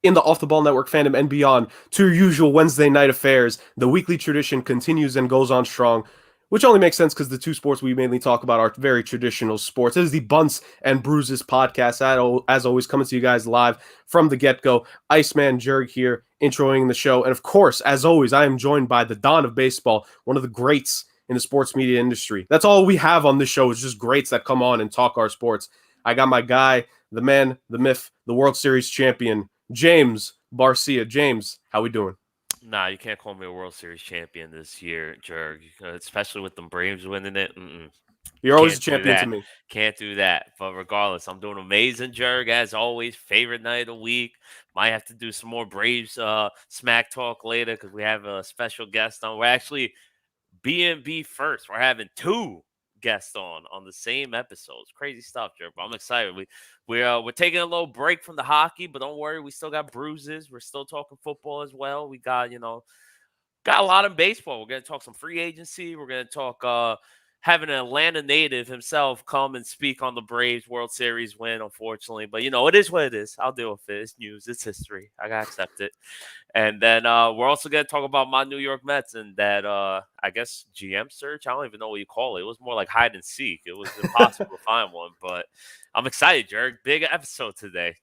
in the Off the Ball Network fandom and beyond to your usual Wednesday night affairs. The weekly tradition continues and goes on strong, which only makes sense because the two sports we mainly talk about are very traditional sports. It is the Bunts and Bruises podcast, as always, coming to you guys live from the get-go. Iceman Jerg here, introing the show. And of course, as always, I am joined by the Don of baseball, one of the greats in the sports media industry. That's all we have on this show is just greats that come on and talk our sports. I got my guy, the man, the myth, the World Series champion, James Barcia. James, how we doing? Nah, you can't call me a World Series champion this year, Jerg. Especially with them Braves winning it. You're always a champion to me. Can't do that. But regardless, I'm doing amazing, Jerg. As always, favorite night of the week. Might have to do some more Braves smack talk later because we have a special guest on. We're actually B&B first. We're having two guests on the same episodes. Crazy stuff, Jerg. But I'm excited. We're taking a little break from the hockey, but don't worry, we still got bruises. We're still talking football as well. We got a lot in baseball. We're gonna talk some free agency. We're gonna talk having an Atlanta native himself come and speak on the Braves World Series win, unfortunately. But it is what it is. I'll deal with it. It's news. It's history. I gotta accept it. And then we're also gonna talk about my New York Mets and that I guess GM search. I don't even know what you call it. It was more like hide and seek. It was impossible to find one, but I'm excited, Jerg. Big episode today.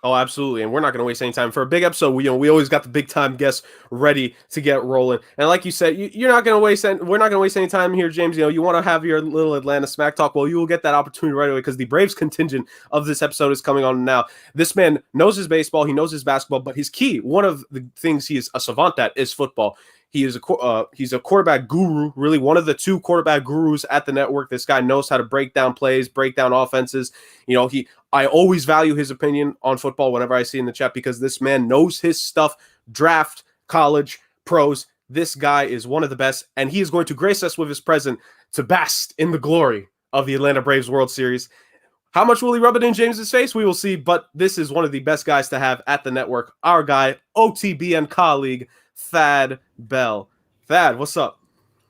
Oh, absolutely. And we're not going to waste any time for a big episode. We always got the big time guests ready to get rolling. And like you said, you're not going to waste, we're not going to waste any time here, James. You want to have your little Atlanta smack talk. Well, you will get that opportunity right away because the Braves contingent of this episode is coming on now. This man knows his baseball. He knows his basketball, but his key, one of the things he is a savant at is football. He's a quarterback guru, really one of the two quarterback gurus at the network. This guy knows how to break down plays, break down offenses. I always value his opinion on football whenever I see in the chat because this man knows his stuff, draft, college, pros. This guy is one of the best, and he is going to grace us with his presence to bask in the glory of the Atlanta Braves World Series. How much will he rub it in James's face? We will see, but this is one of the best guys to have at the network. Our guy, OTBN colleague, Thad Bell. Thad, what's up?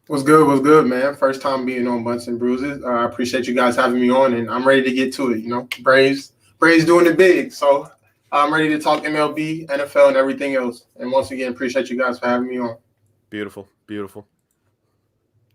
What's good, man? First time being on Bunts and Bruises. I appreciate you guys having me on, and I'm ready to get to it. Braves doing it big, so I'm ready to talk MLB, NFL, and everything else. And once again, appreciate you guys for having me on. Beautiful.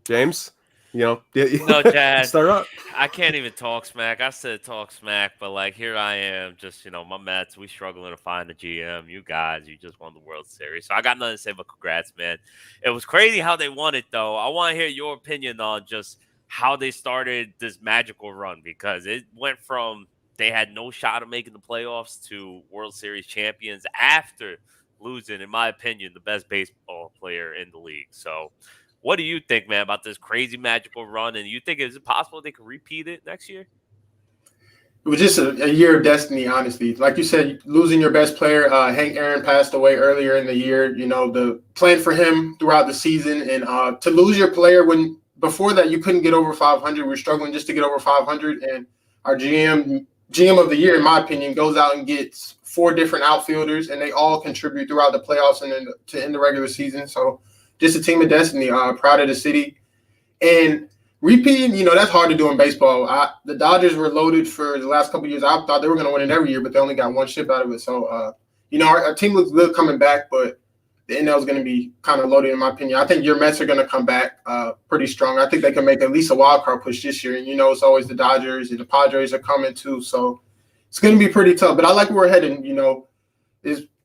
James? Chad, start up. I can't even talk smack. I said talk smack, but here I am, just my Mets. We struggling to find a GM. You guys, you just won the World Series, so I got nothing to say but congrats, man. It was crazy how they won it, though. I want to hear your opinion on just how they started this magical run because it went from they had no shot of making the playoffs to World Series champions after losing, in my opinion, the best baseball player in the league. So. What do you think, man, about this crazy magical run? And you think is it possible they can repeat it next year? It was just a year of destiny, honestly. Like you said, losing your best player, Hank Aaron passed away earlier in the year. The plan for him throughout the season and to lose your player when before that you couldn't get over 500. We were struggling just to get over 500. And our GM of the year, in my opinion, goes out and gets 4 different outfielders, and they all contribute throughout the playoffs and then to end the regular season. So just a team of destiny, proud of the city. And repeating, that's hard to do in baseball. The Dodgers were loaded for the last couple of years. I thought they were going to win it every year, but they only got 1 ship out of it. So, our team looks good coming back, but the NL is going to be kind of loaded, in my opinion. I think your Mets are going to come back pretty strong. I think they can make at least a wild card push this year. And, it's always the Dodgers and the Padres are coming too. So it's going to be pretty tough. But I like where we're heading,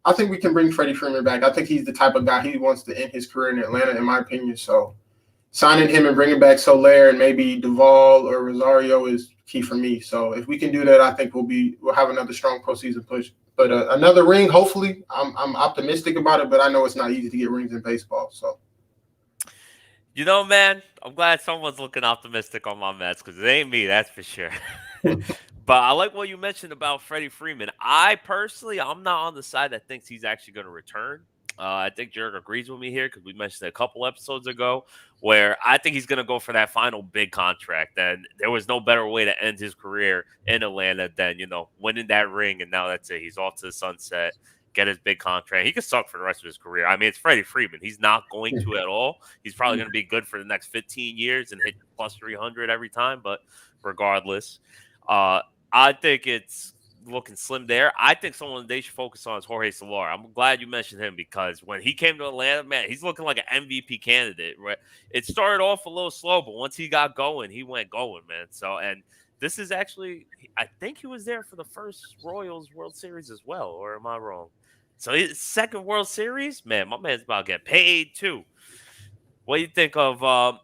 I think we can bring Freddie Freeman back. I think he's the type of guy he wants to end his career in Atlanta, in my opinion. So signing him and bringing back Soler and maybe Duvall or Rosario is key for me. So if we can do that, I think we'll have another strong postseason push. But another ring, hopefully. I'm optimistic about it, but I know it's not easy to get rings in baseball. So, man, I'm glad someone's looking optimistic on my Mets because it ain't me, that's for sure. But I like what you mentioned about Freddie Freeman. I'm not on the side that thinks he's actually going to return. I think Jerg agrees with me here because we mentioned it a couple episodes ago where I think he's going to go for that final big contract. And there was no better way to end his career in Atlanta than, winning that ring. And now that's it. He's off to the sunset, get his big contract. He could suck for the rest of his career. I mean, it's Freddie Freeman. He's not going to at all. He's probably going to be good for the next 15 years and hit plus 300 every time. But regardless, I think it's looking slim there. I think someone they should focus on is Jorge Soler. I'm glad you mentioned him because when he came to Atlanta, man, he's looking like an MVP candidate. Right? It started off a little slow, but once he got going, he went going, man. So, and this is actually, I think he was there for the first Royals World Series as well, or am I wrong? So his second World Series, man, my man's about to get paid too. What do you think of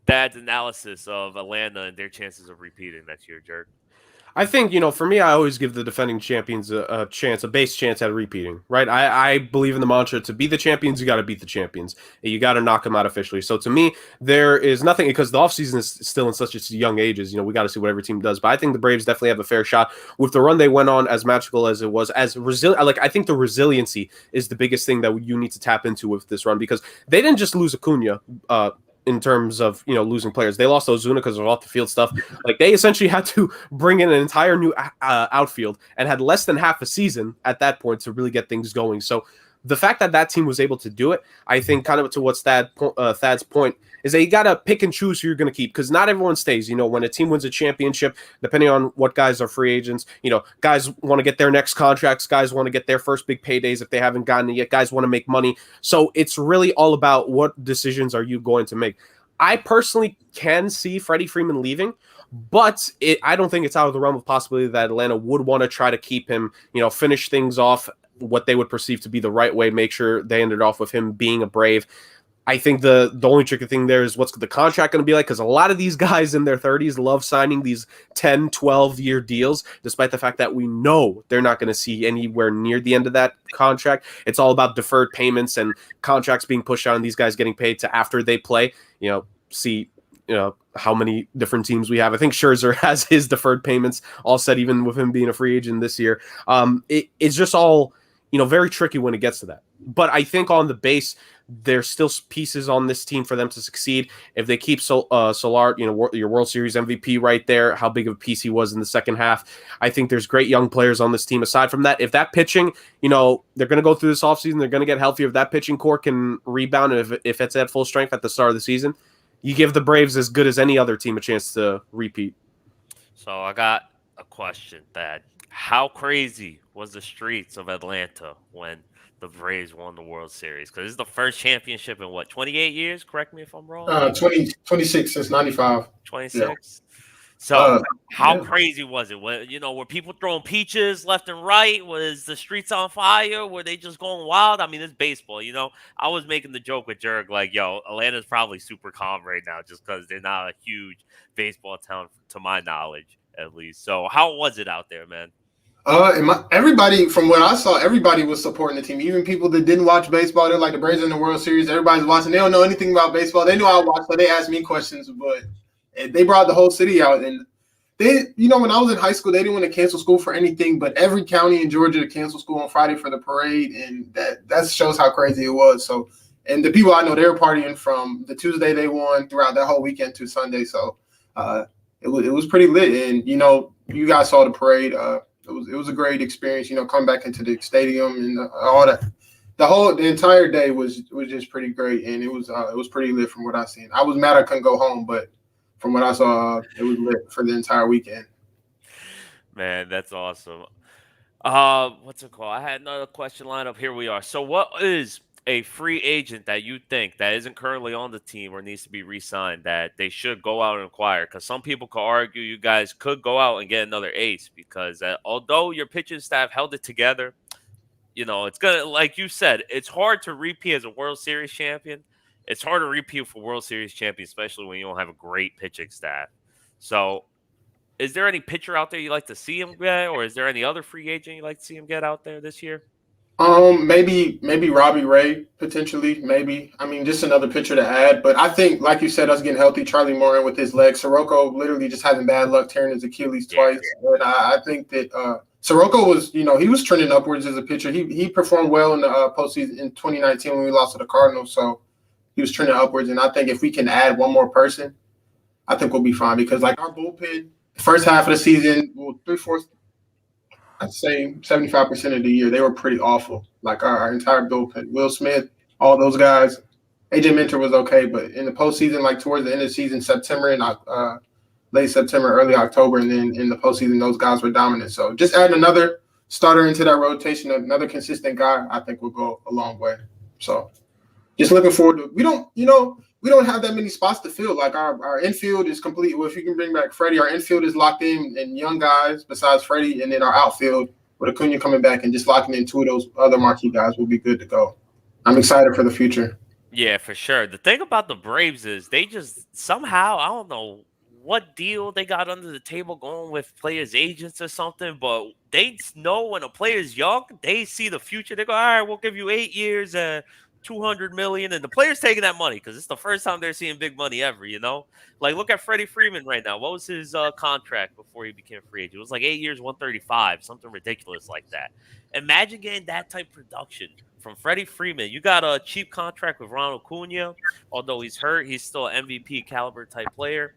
Dad's analysis of Atlanta and their chances of repeating next year, Jerk? I think, for me, I always give the defending champions a chance, a base chance at repeating, right? I believe in the mantra, to be the champions, you got to beat the champions. You got to knock them out officially. So to me, there is nothing, because the offseason is still in such young ages, we got to see what every team does. But I think the Braves definitely have a fair shot with the run they went on, as magical as it was, as resilient. Like, I think the resiliency is the biggest thing that you need to tap into with this run, because they didn't just lose Acuna, in terms of losing players. They lost Ozuna because of off the field stuff. Like, they essentially had to bring in an entire new outfield and had less than half a season at that point to really get things going. So the fact that team was able to do it, I think, kind of to what Thad's point, is that you got to pick and choose who you're going to keep, because not everyone stays. When a team wins a championship, depending on what guys are free agents, guys want to get their next contracts, guys want to get their first big paydays if they haven't gotten it yet, guys want to make money. So it's really all about what decisions are you going to make. I personally can see Freddie Freeman leaving, but I don't think it's out of the realm of possibility that Atlanta would want to try to keep him, finish things off what they would perceive to be the right way, make sure they ended off with him being a Brave. I think the only tricky thing there is what's the contract going to be like, because a lot of these guys in their 30s love signing these 10, 12-year deals, despite the fact that we know they're not going to see anywhere near the end of that contract. It's all about deferred payments and contracts being pushed out and these guys getting paid to after they play. See how many different teams we have. I think Scherzer has his deferred payments all set, even with him being a free agent this year. It's just all very tricky when it gets to that. But I think on the base, there's still pieces on this team for them to succeed. If they keep Solar, your World Series MVP right there, how big of a piece he was in the second half. I think there's great young players on this team. Aside from that, if that pitching, they're going to go through this offseason, they're going to get healthy. If that pitching core can rebound, and if it's at full strength at the start of the season, you give the Braves, as good as any other team, a chance to repeat. So I got a question, Thad. How crazy was the streets of Atlanta when the Braves won the World Series? Because this is the first championship in 28 years? Correct me if I'm wrong. 26 since 95. 26. Yeah. So how crazy was it? Were people throwing peaches left and right? Was the streets on fire? Were they just going wild? I mean, it's baseball, I was making the joke with Jerg, like, Atlanta's probably super calm right now just because they're not a huge baseball town, to my knowledge, at least. So how was it out there, man? Everybody, from what I saw, everybody was supporting the team. Even people that didn't watch baseball, they're like, the Braves in the World Series. Everybody's watching. They don't know anything about baseball. They knew I watched, so they asked me questions. But they brought the whole city out. And they, when I was in high school, they didn't want to cancel school for anything. But every county in Georgia canceled school on Friday for the parade, and that shows how crazy it was. So, and the people I know, they were partying from the Tuesday they won throughout that whole weekend to Sunday. So, it was pretty lit. And you guys saw the parade. It was a great experience, come back into the stadium and all that. The entire day was just pretty great, and it was pretty lit from what I seen. I was mad I couldn't go home, but from what I saw, it was lit for the entire weekend. Man, that's awesome. What's it called? I had another question lined up. Here we are. So, what is a free agent that you think that isn't currently on the team or needs to be re-signed that they should go out and acquire? Because some people could argue you guys could go out and get another ace, because although your pitching staff held it together, it's gonna, like you said, it's hard to repeat as a World Series champion. It's hard to repeat for World Series champion, especially when you don't have a great pitching staff. So, is there any pitcher out there you'd like to see him get, or is there any other free agent you'd like to see him get out there this year? Maybe Robbie Ray, potentially, maybe. I mean, just another pitcher to add. But I think, like you said, us getting healthy, Charlie Moran with his legs, Soroka literally just having bad luck tearing his Achilles twice. And I think that Soroka was, he was trending upwards as a pitcher. He performed well in the postseason in 2019 when we lost to the Cardinals. So he was trending upwards. And I think if we can add one more person, I think we'll be fine. Because, like, our bullpen, first half of the season, three-fourths, I'd say 75% of the year, they were pretty awful. Like our entire bullpen, Will Smith, all those guys. AJ Minter was okay, but in the postseason, like towards the end of the season, September and late September, early October, and then in the postseason, those guys were dominant. So just adding another starter into that rotation, another consistent guy, I think will go a long way. So just looking forward to. We don't have that many spots to fill. Like our infield is complete. Well, if you can bring back Freddie, our infield is locked in and young guys besides Freddie, and then our outfield with Acuna coming back and just locking in two of those other marquee guys will be good to go. I'm excited for the future. Yeah, for sure. The thing about the Braves is they just somehow, I don't know what deal they got under the table going with players' agents or something, but they know when a player's young, they see the future. They go, all right, we'll give you 8 years and 200 million. And the player's taking that money because it's the first time they're seeing big money ever, you know? Like, look at Freddie Freeman right now. What was his contract before he became a free agent? It was like 8 years, 135, something ridiculous like that. Imagine getting that type of production from Freddie Freeman. You got a cheap contract with Ronald Acuna, although he's hurt, he's still an MVP caliber type player.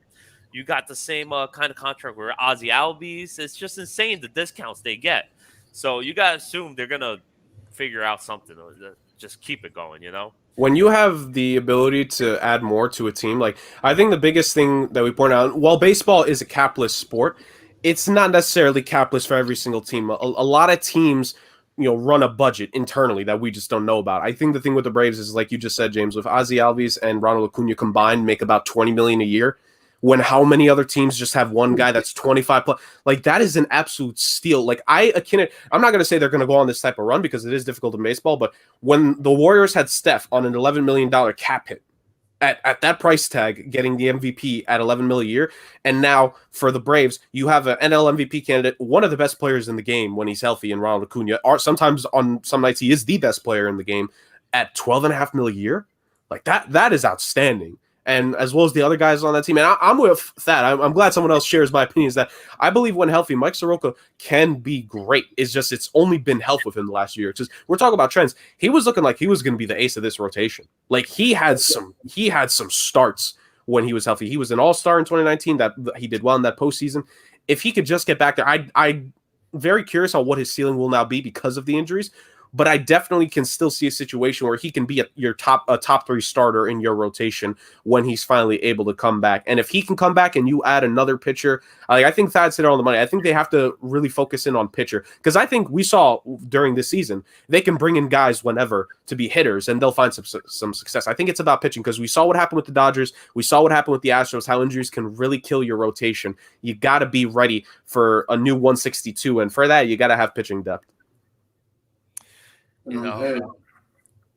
You got the same kind of contract with Ozzy Albies. It's just insane the discounts they get. So you got to assume they're gonna figure out something. Just keep it going, you know. When you have the ability to add more to a team, like I think the biggest thing that we point out, while baseball is a capless sport, it's not necessarily capless for every single team. A lot of teams, run a budget internally that we just don't know about. I think the thing with the Braves is, like you just said, James, with Ozzy Albies and Ronald Acuna combined, make about $20 million a year. When how many other teams just have one guy that's 25 plus? Like that is an absolute steal. Like I'm not going to say they're going to go on this type of run because it is difficult in baseball. But when the Warriors had Steph on an $11 million cap hit at that price tag, getting the MVP at $11 million a year, and now for the Braves, you have an NL MVP candidate, one of the best players in the game when he's healthy, in Ronald Acuna. Or sometimes on some nights he is the best player in the game at $12.5 million a year. Like that is outstanding. And as well as the other guys on that team. And I'm with that. I'm glad someone else shares my opinions that I believe when healthy, Mike Soroka can be great. It's just it's only been health with him the last year. Because we're talking about trends. He was looking like he was going to be the ace of this rotation. Like he had some starts when he was healthy. He was an all-star in 2019. That he did well in that postseason. If he could just get back there, I'm very curious on what his ceiling will now be because of the injuries. But I definitely can still see a situation where he can be a top 3 starter in your rotation when he's finally able to come back. And if he can come back and you add another pitcher, I think Thad's hit it on the money. I think they have to really focus in on pitcher because I think we saw during this season they can bring in guys whenever to be hitters and they'll find some success. I think it's about pitching because we saw what happened with the Dodgers. We saw what happened with the Astros, how injuries can really kill your rotation. You got to be ready for a new 162. And for that, you got to have pitching depth. You know,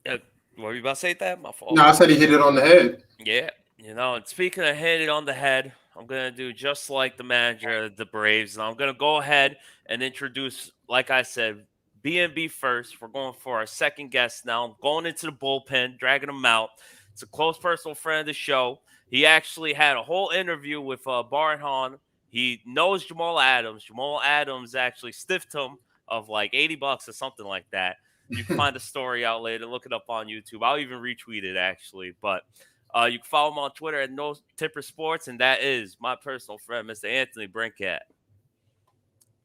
what were you about to say that? My fault. No, I said he hit it on the head. Yeah, and speaking of hit it on the head, I'm going to do just like the manager of the Braves. And I'm going to go ahead and introduce, like I said, B&B first. We're going for our second guest now. I'm going into the bullpen, dragging him out. It's a close personal friend of the show. He actually had a whole interview with Barhan. He knows Jamal Adams. Jamal Adams actually stiffed him of like $80 or something like that. You can find the story out later. Look it up on YouTube. I'll even retweet it, actually. But you can follow him on Twitter at No Tipper Sports, and that is my personal friend, Mr. Anthony Brincat.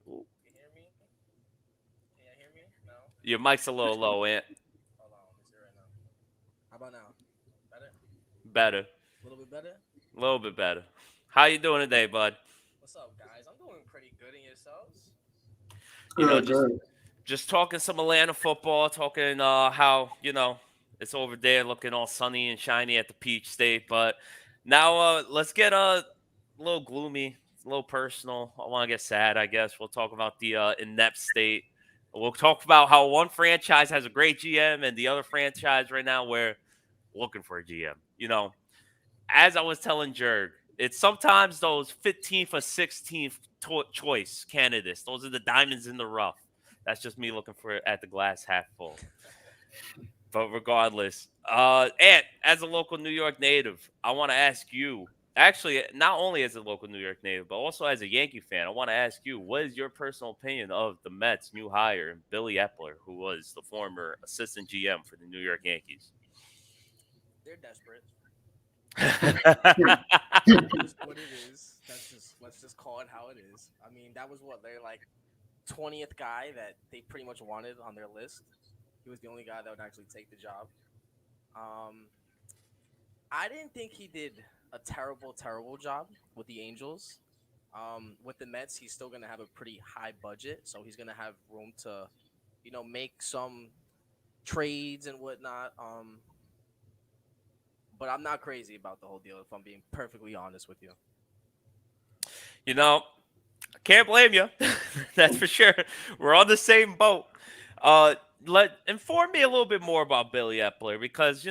Ooh. Can you hear me? Can you hear me? No. Your mic's a little low, Ant. Hold on, let me see right now. How about now? Better. A little bit better? A little bit better. How you doing today, bud? What's up, guys? I'm doing pretty good. And yourselves? Just talking some Atlanta football, talking how, it's over there looking all sunny and shiny at the Peach State. But now let's get a little gloomy, a little personal. I want to get sad, I guess. We'll talk about the inept state. We'll talk about how one franchise has a great GM and the other franchise right now we're looking for a GM. As I was telling Jerg, it's sometimes those 15th or 16th choice candidates. Those are the diamonds in the rough. That's just me looking for it at the glass half full. But regardless, Ant, as a local New York native, I want to ask you, actually, not only as a local New York native, but also as a Yankee fan, I want to ask you, what is your personal opinion of the Mets' new hire, Billy Epler, who was the former assistant GM for the New York Yankees? They're desperate. That's what it is. Let's just call it how it is. I mean, that was what they're like 20th guy that they pretty much wanted on their list. He was the only guy that would actually take the job. I didn't think he did a terrible job with the Angels. With the Mets, he's still gonna have a pretty high budget, so he's gonna have room to, make some trades and whatnot. But I'm not crazy about the whole deal, if I'm being perfectly honest with you. You know, I can't blame you. That's for sure. We're on the same boat. Inform me a little bit more about Billy Epler because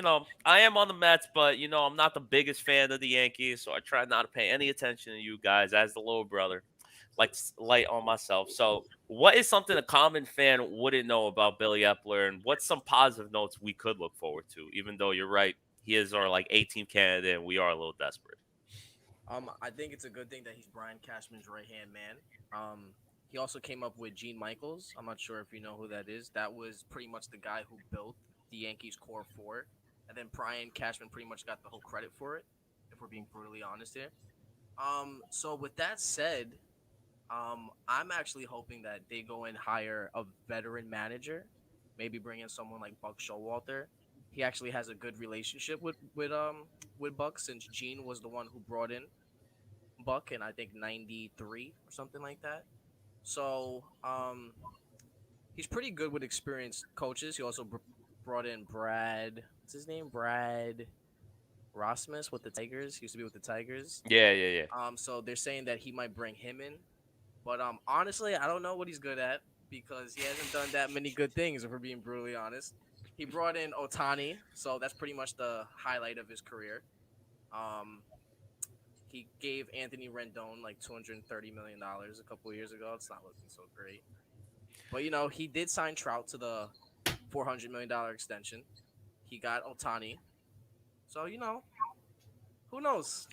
I am on the Mets, but I'm not the biggest fan of the Yankees, so I try not to pay any attention to you guys as the little brother, like light on myself. So, what is something a common fan wouldn't know about Billy Epler, and what's some positive notes we could look forward to? Even though you're right, he is our 18th candidate, and we are a little desperate. I think it's a good thing that he's Brian Cashman's right hand man. He also came up with Gene Michaels. I'm not sure if you know who that is. That was pretty much the guy who built the Yankees core four, and then Brian Cashman pretty much got the whole credit for it. If we're being brutally honest here. So with that said, I'm actually hoping that they go and hire a veteran manager, maybe bring in someone like Buck Showalter. He actually has a good relationship with Buck since Gene was the one who brought in Buck in I think '93 or something like that. So he's pretty good with experienced coaches. He also brought in Brad. What's his name? Brad Rasmus with the Tigers. He used to be with the Tigers. Yeah. So they're saying that he might bring him in, but honestly, I don't know what he's good at because he hasn't done that many good things. If we're being brutally honest, he brought in Otani, so that's pretty much the highlight of his career. He gave Anthony Rendon like $230 million a couple of years ago. It's not looking so great. But, he did sign Trout to the $400 million extension. He got Otani. So, who knows?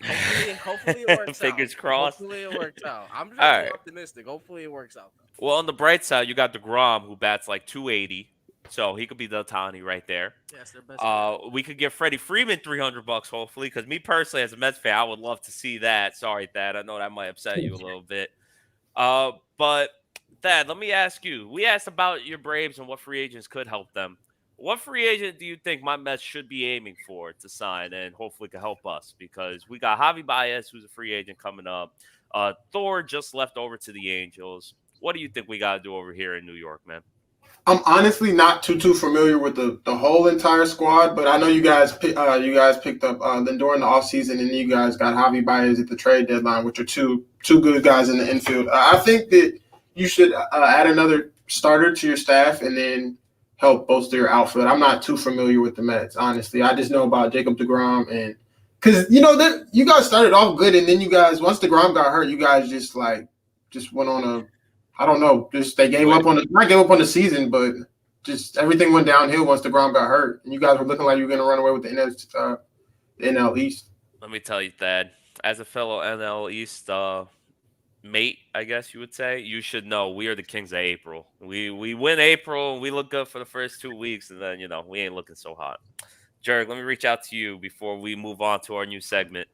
Hopefully it works out. Fingers crossed. Hopefully it works out. I'm just optimistic. Hopefully it works out, though. Well, on the bright side, you got DeGrom, who bats like 280. So he could be the Otani right there. Yes, their best. We could give Freddie Freeman $300, hopefully, because me personally, as a Mets fan, I would love to see that. Sorry, Thad. I know that might upset you a little bit. But Thad, let me ask you. We asked about your Braves and what free agents could help them. What free agent do you think my Mets should be aiming for to sign and hopefully could help us? Because we got Javi Baez, who's a free agent coming up. Thor just left over to the Angels. What do you think we got to do over here in New York, man? I'm honestly not too familiar with the whole entire squad, but I know you guys picked up Lindor in the offseason, and you guys got Javi Baez at the trade deadline, which are two good guys in the infield. I think that you should add another starter to your staff and then help bolster your outfield. I'm not too familiar with the Mets, honestly. I just know about Jacob deGrom, and because you guys started off good, and then you guys, once deGrom got hurt, you guys just went on a, I don't know, just they gave up on the season, but just everything went downhill once deGrom got hurt, and you guys were looking like you were going to run away with the NL East. Let me tell you, Thad, as a fellow NL East mate, I guess you would say, you should know we are the kings of April. We win April, and we look good for the first 2 weeks, and then we ain't looking so hot. Jerg, let me reach out to you before we move on to our new segment.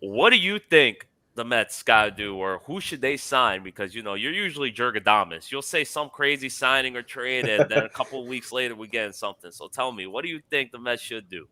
What do you think the Mets got to do, or who should they sign? Because, you're usually Jurgadamus. You'll say some crazy signing or trade, and then a couple of weeks later we get something. So tell me, what do you think the Mets should do?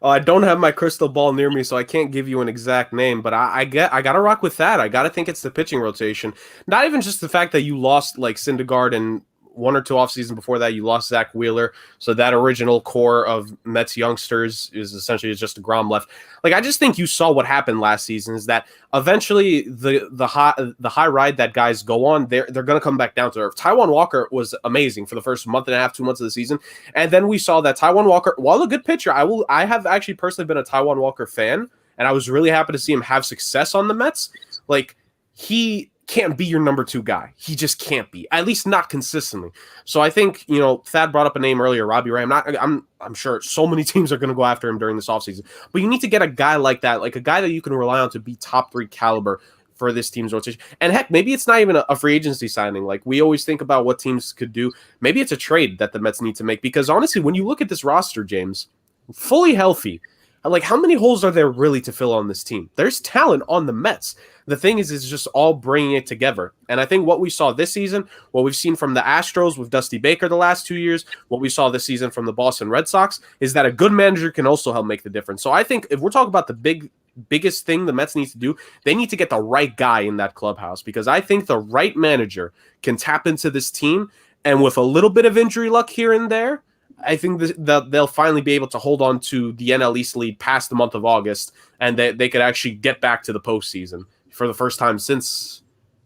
I don't have my crystal ball near me, so I can't give you an exact name, but I gotta rock with that. I gotta think it's the pitching rotation. Not even just the fact that you lost like Syndergaard and 1 or 2 off season before that, you lost Zach Wheeler. So that original core of Mets youngsters is essentially just a DeGrom left. Like, I just think you saw what happened last season is that eventually the high ride that guys go on, they're going to come back down to earth. Taijuan Walker was amazing for the first month and a half, 2 months of the season. And then we saw that Taijuan Walker, while a good pitcher, I have actually personally been a Taijuan Walker fan, and I was really happy to see him have success on the Mets. Like, he can't be your number 2 guy. He just can't be, at least not consistently. So I think, Thad brought up a name earlier, Robbie Ray. I'm sure so many teams are going to go after him during this offseason, but you need to get a guy like that, like a guy that you can rely on to be top 3 caliber for this team's rotation. And heck, maybe it's not even a free agency signing. Like, we always think about what teams could do. Maybe it's a trade that the Mets need to make, because honestly, when you look at this roster, James, fully healthy, like, how many holes are there really to fill on this team? There's talent on the Mets. The thing is, it's just all bringing it together. And I think what we saw this season, what we've seen from the Astros with Dusty Baker the last 2 years, what we saw this season from the Boston Red Sox, is that a good manager can also help make the difference. So I think if we're talking about the big biggest thing the Mets need to do, they need to get the right guy in that clubhouse, because I think the right manager can tap into this team, and with a little bit of injury luck here and there, I think they'll finally be able to hold on to the NL East lead past the month of August, and they could actually get back to the postseason for the first time since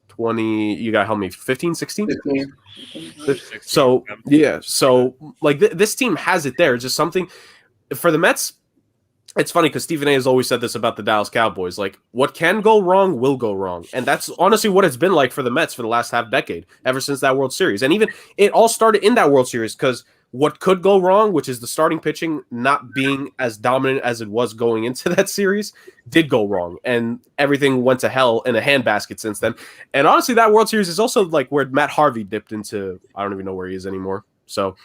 20, you got to help me, 15, 16? 15. So, yeah. So, like, this team has it there. It's just something for the Mets. It's funny because Stephen A. has always said this about the Dallas Cowboys. Like, what can go wrong will go wrong. And that's honestly what it's been like for the Mets for the last half decade, ever since that World Series. And even it all started in that World Series, because what could go wrong, which is the starting pitching not being as dominant as it was going into that series, did go wrong. And everything went to hell in a handbasket since then. And honestly, that World Series is also like where Matt Harvey dipped into, I don't even know where he is anymore. So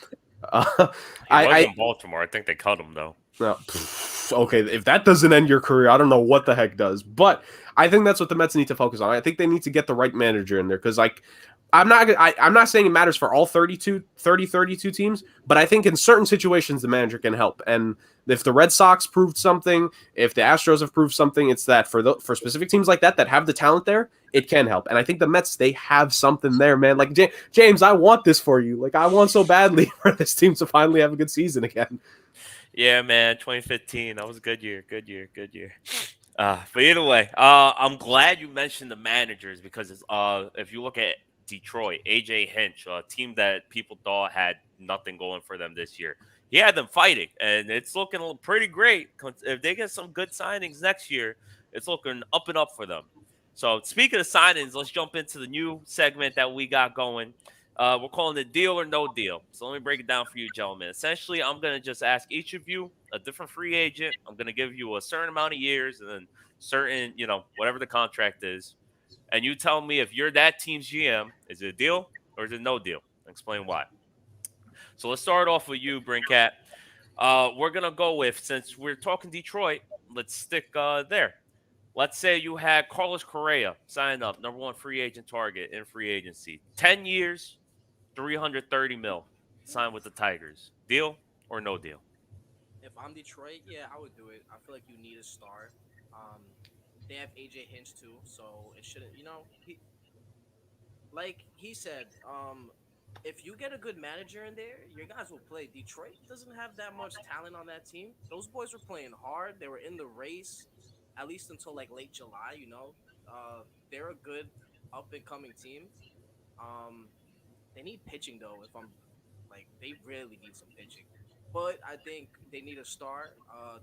he was in Baltimore. I think they cut him, though. No, okay, if that doesn't end your career, I don't know what the heck does. But I think that's what the Mets need to focus on. I think they need to get the right manager in there, because like I'm not saying it matters for all 32 teams, but I think in certain situations the manager can help. And if the Red Sox proved something, if the Astros have proved something, it's that for specific teams like that have the talent there, it can help. And I think the Mets, they have something there, man. Like, James, I want this for you. Like, I want so badly for this team to finally have a good season again. Yeah, man, 2015. That was a good year. But either way, I'm glad you mentioned the managers, because if you look at Detroit, AJ Hinch, a team that people thought had nothing going for them this year, he had them fighting, and it's looking pretty great. If they get some good signings next year, it's looking up and up for them. So speaking of signings, let's jump into the new segment that we got going. We're calling it Deal or No Deal. So let me break it down for you, gentlemen. Essentially, I'm going to just ask each of you a different free agent. I'm going to give you a certain amount of years and then certain, whatever the contract is. And you tell me, if you're that team's GM, is it a deal or is it no deal? Explain why. So let's start off with you, Brincat. We're going to go with, since we're talking Detroit, let's stick there. Let's say you had Carlos Correa sign up, number one free agent target in free agency. 10 years, $330 million, sign with the Tigers. Deal or no deal? If I'm Detroit, yeah, I would do it. I feel like you need a star. They have AJ Hinch too, so it shouldn't. Like he said, if you get a good manager in there, your guys will play. Detroit doesn't have that much talent on that team. Those boys were playing hard. They were in the race, at least until like late July. They're a good up and coming team. They need pitching though. They really need some pitching. But I think they need a star.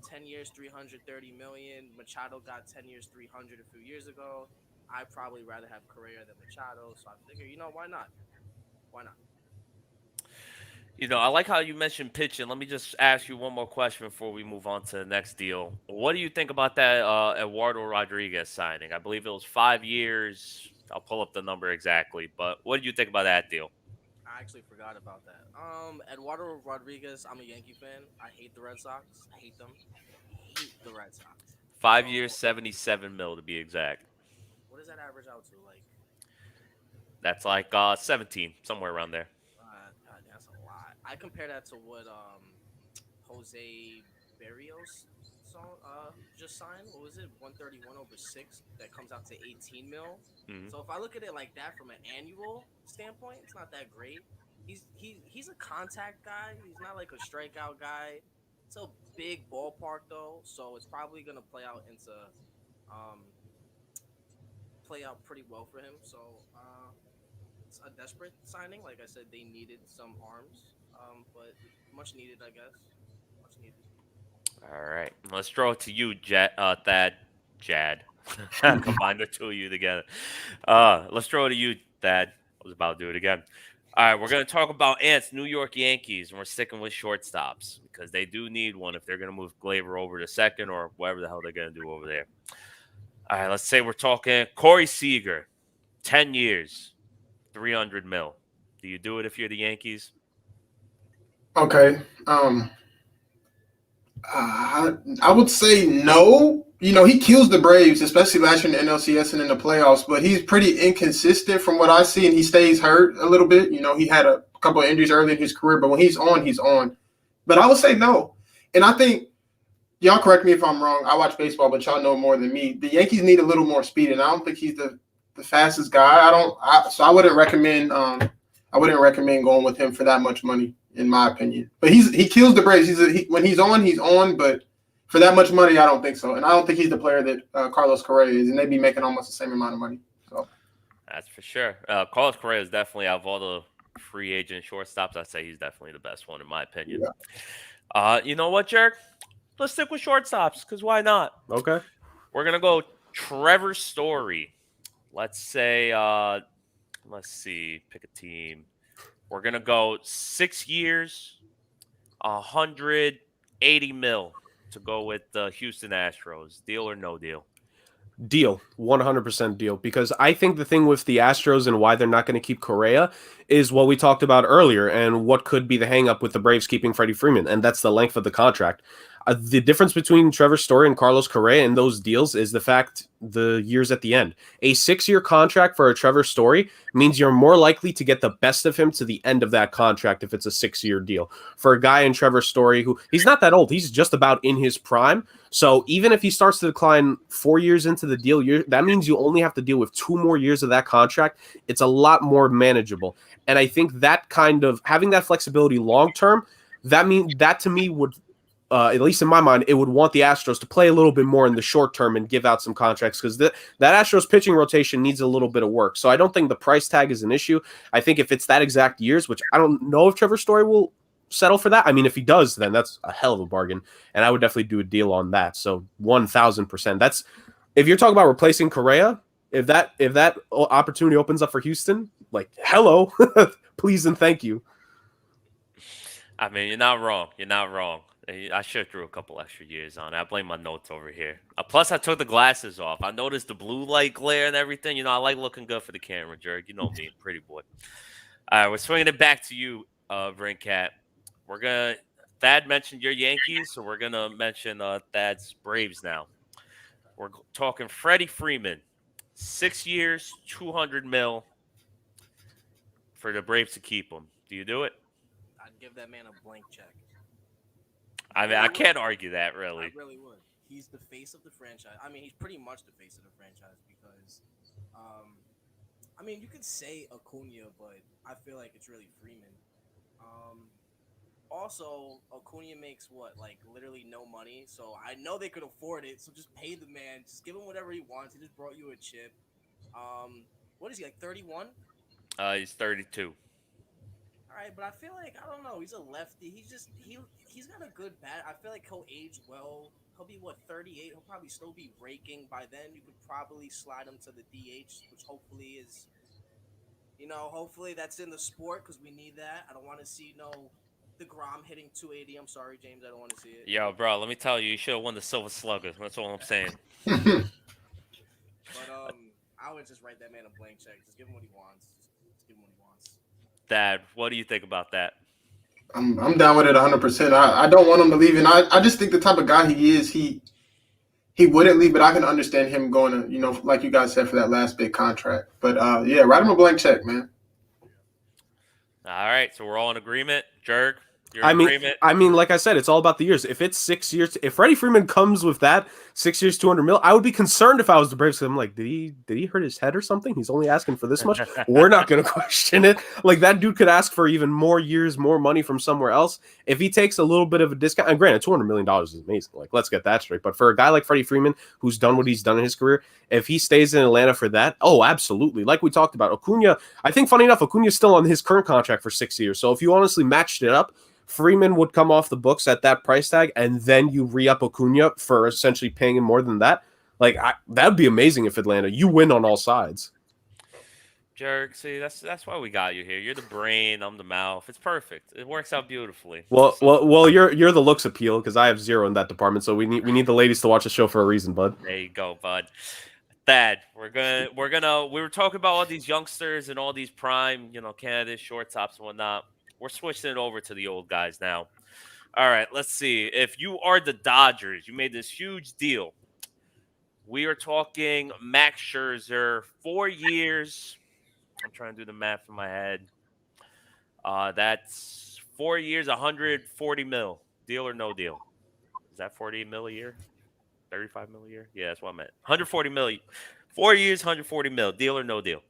10 years, $330 million. Machado got 10 years, $300 a few years ago. I'd probably rather have Correa than Machado. So I figure, why not? Why not? I like how you mentioned pitching. Let me just ask you one more question before we move on to the next deal. What do you think about that Eduardo Rodriguez signing? I believe it was 5 years. I'll pull up the number exactly. But what did you think about that deal? I actually forgot about that. Eduardo Rodriguez, I'm a Yankee fan. I hate the Red Sox. I hate them. I hate the Red Sox. 5 years, $77 million to be exact. What does that average out to? That's like 17, somewhere around there. God, that's a lot. I compare that to what Jose Barrios just signed. What was it? 131 over 6. That comes out to 18 mil. Mm-hmm. So if I look at it like that from an annual standpoint, it's not that great. He's a contact guy. He's not like a strikeout guy. It's a big ballpark though, so it's probably gonna play out pretty well for him. So it's a desperate signing. Like I said, they needed some arms, but much needed, I guess. Much needed. All right, let's throw it to you, Thad. Jad. Combine the two of you together. Let's throw it to you, Thad. I was about to do it again. All right, we're going to talk about Ant's New York Yankees, and we're sticking with shortstops because they do need one if they're going to move Gleyber over to second or whatever the hell they're going to do over there. All right, let's say we're talking Corey Seager, 10 years, $300 million. Do you do it if you're the Yankees? Okay. I would say no. He kills the Braves, especially last year in the NLCS and in the playoffs, but he's pretty inconsistent from what I see, and he stays hurt a little bit. He had a couple of injuries early in his career, but when he's on, he's on. But I would say no. And I think y'all correct me if I'm wrong. I watch baseball, but y'all know more than me. The Yankees need a little more speed, and I don't think he's the fastest guy. So I wouldn't recommend going with him for that much money, in my opinion. But he kills the Braves. When he's on. But for that much money, I don't think so. And I don't think he's the player that Carlos Correa is, and they'd be making almost the same amount of money. So That's for sure. Carlos Correa is definitely, out of all the free agent shortstops, I'd say he's definitely the best one in my opinion. yeah. You know what, Jerk? Let's stick with shortstops, because why not? Okay. We're gonna go Trevor Story. Let's say, let's see, pick a team. We're gonna go 6 years, 180 mil to go with the Houston Astros. Deal or no deal? Deal, 100% deal. Because I think the thing with the Astros and why they're not going to keep Correa is what we talked about earlier, and what could be the hang-up with the Braves keeping Freddie Freeman, and that's the length of the contract. The difference between Trevor Story and Carlos Correa in those deals is the years at the end. A 6-year contract for a Trevor Story means you're more likely to get the best of him to the end of that contract if it's a 6-year deal. For a guy in Trevor Story who, he's not that old, he's just about in his prime. So even if he starts to decline 4 years into the deal, that means you only have to deal with 2 more years of that contract. It's a lot more manageable. And I think that kind of having that flexibility long term, that to me would, at least in my mind, it would want the Astros to play a little bit more in the short term and give out some contracts, because that Astros pitching rotation needs a little bit of work. So I don't think the price tag is an issue. I think if it's that exact years, which I don't know if Trevor Story will settle for that. I mean, if he does, then that's a hell of a bargain, and I would definitely do a deal on that. So 1,000%. That's if you're talking about replacing Correa. If that opportunity opens up for Houston, like, hello, please and thank you. I mean, you're not wrong. You're not wrong. I should have threw a couple extra years on it. I blame my notes over here. Plus, I took the glasses off. I noticed the blue light glare and everything. You know, I like looking good for the camera, Jerk. You know me, pretty boy. All right, we're swinging it back to you, Brincat. Thad mentioned your Yankees, so we're going to mention Thad's Braves now. We're talking Freddie Freeman. 6 years, 200 mil for the Braves to keep him. Do you do it? I'd give that man a blank check. I mean, I can't argue that, really. I really would. He's the face of the franchise. I mean, he's pretty much the face of the franchise because, I mean, you could say Acuna, but I feel like it's really Freeman. Also, Acuna makes what, like, literally no money, so I know they could afford it. So just pay the man, just give him whatever he wants. He just brought you a chip. What is he, like 31? He's 32. All right, but I feel like I don't know. He's a lefty. He's got a good bat. I feel like he'll age well. He'll be 38. He'll probably still be raking by then. You could probably slide him to the DH, which hopefully is, hopefully that's in the sport because we need that. I don't want to see DeGrom hitting 280. I'm sorry, James. I don't want to see it. Yo, bro, let me tell you, you should have won the Silver Slugger. That's all I'm saying. But I would just write that man a blank check. Just give him what he wants. Just give him what he wants. Dad, what do you think about that? I'm down with it 100%. I don't want him to leave, and I just think the type of guy he is, he wouldn't leave, but I can understand him going to, like you guys said, for that last big contract. But yeah, write him a blank check, man. All right, so we're all in agreement. Jerk, you're I in mean, agreement. like I said, it's all about the years. If it's 6 years, if Freddie Freeman comes with that 6 years, 200 mil, I would be concerned if I was the Braves. I'm like, did he hurt his head or something? He's only asking for this much. We're not going to question it. Like, that dude could ask for even more years, more money from somewhere else. If he takes a little bit of a discount, and granted, $200 million is amazing. Like, let's get that straight. But for a guy like Freddie Freeman, who's done what he's done in his career, if he stays in Atlanta for that, oh, absolutely. Like we talked about, Acuna, I think, funny enough, Acuna's still on his current contract for 6 years. So if you honestly matched it up, Freeman would come off the books at that price tag, and then you re-up Acuna for essentially paying him more than that. Like, that would be amazing if Atlanta. You win on all sides. Jerk, see, that's why we got you here. You're the brain, I'm the mouth. It's perfect. It works out beautifully. Well, you're the looks appeal because I have 0 in that department. So we need the ladies to watch the show for a reason, bud. There you go, bud. Thad, we were talking about all these youngsters and all these prime, candidates, shortstops and whatnot. We're switching it over to the old guys now. All right, let's see. If you are the Dodgers, you made this huge deal. We are talking Max Scherzer, 4 years. I'm trying to do the math in my head. That's 4 years, 140 mil. Deal or no deal? that 48 mil a year? 35 mil a year? Yeah, that's what I meant. 140 mil. 4 years, 140 mil. Deal or no deal?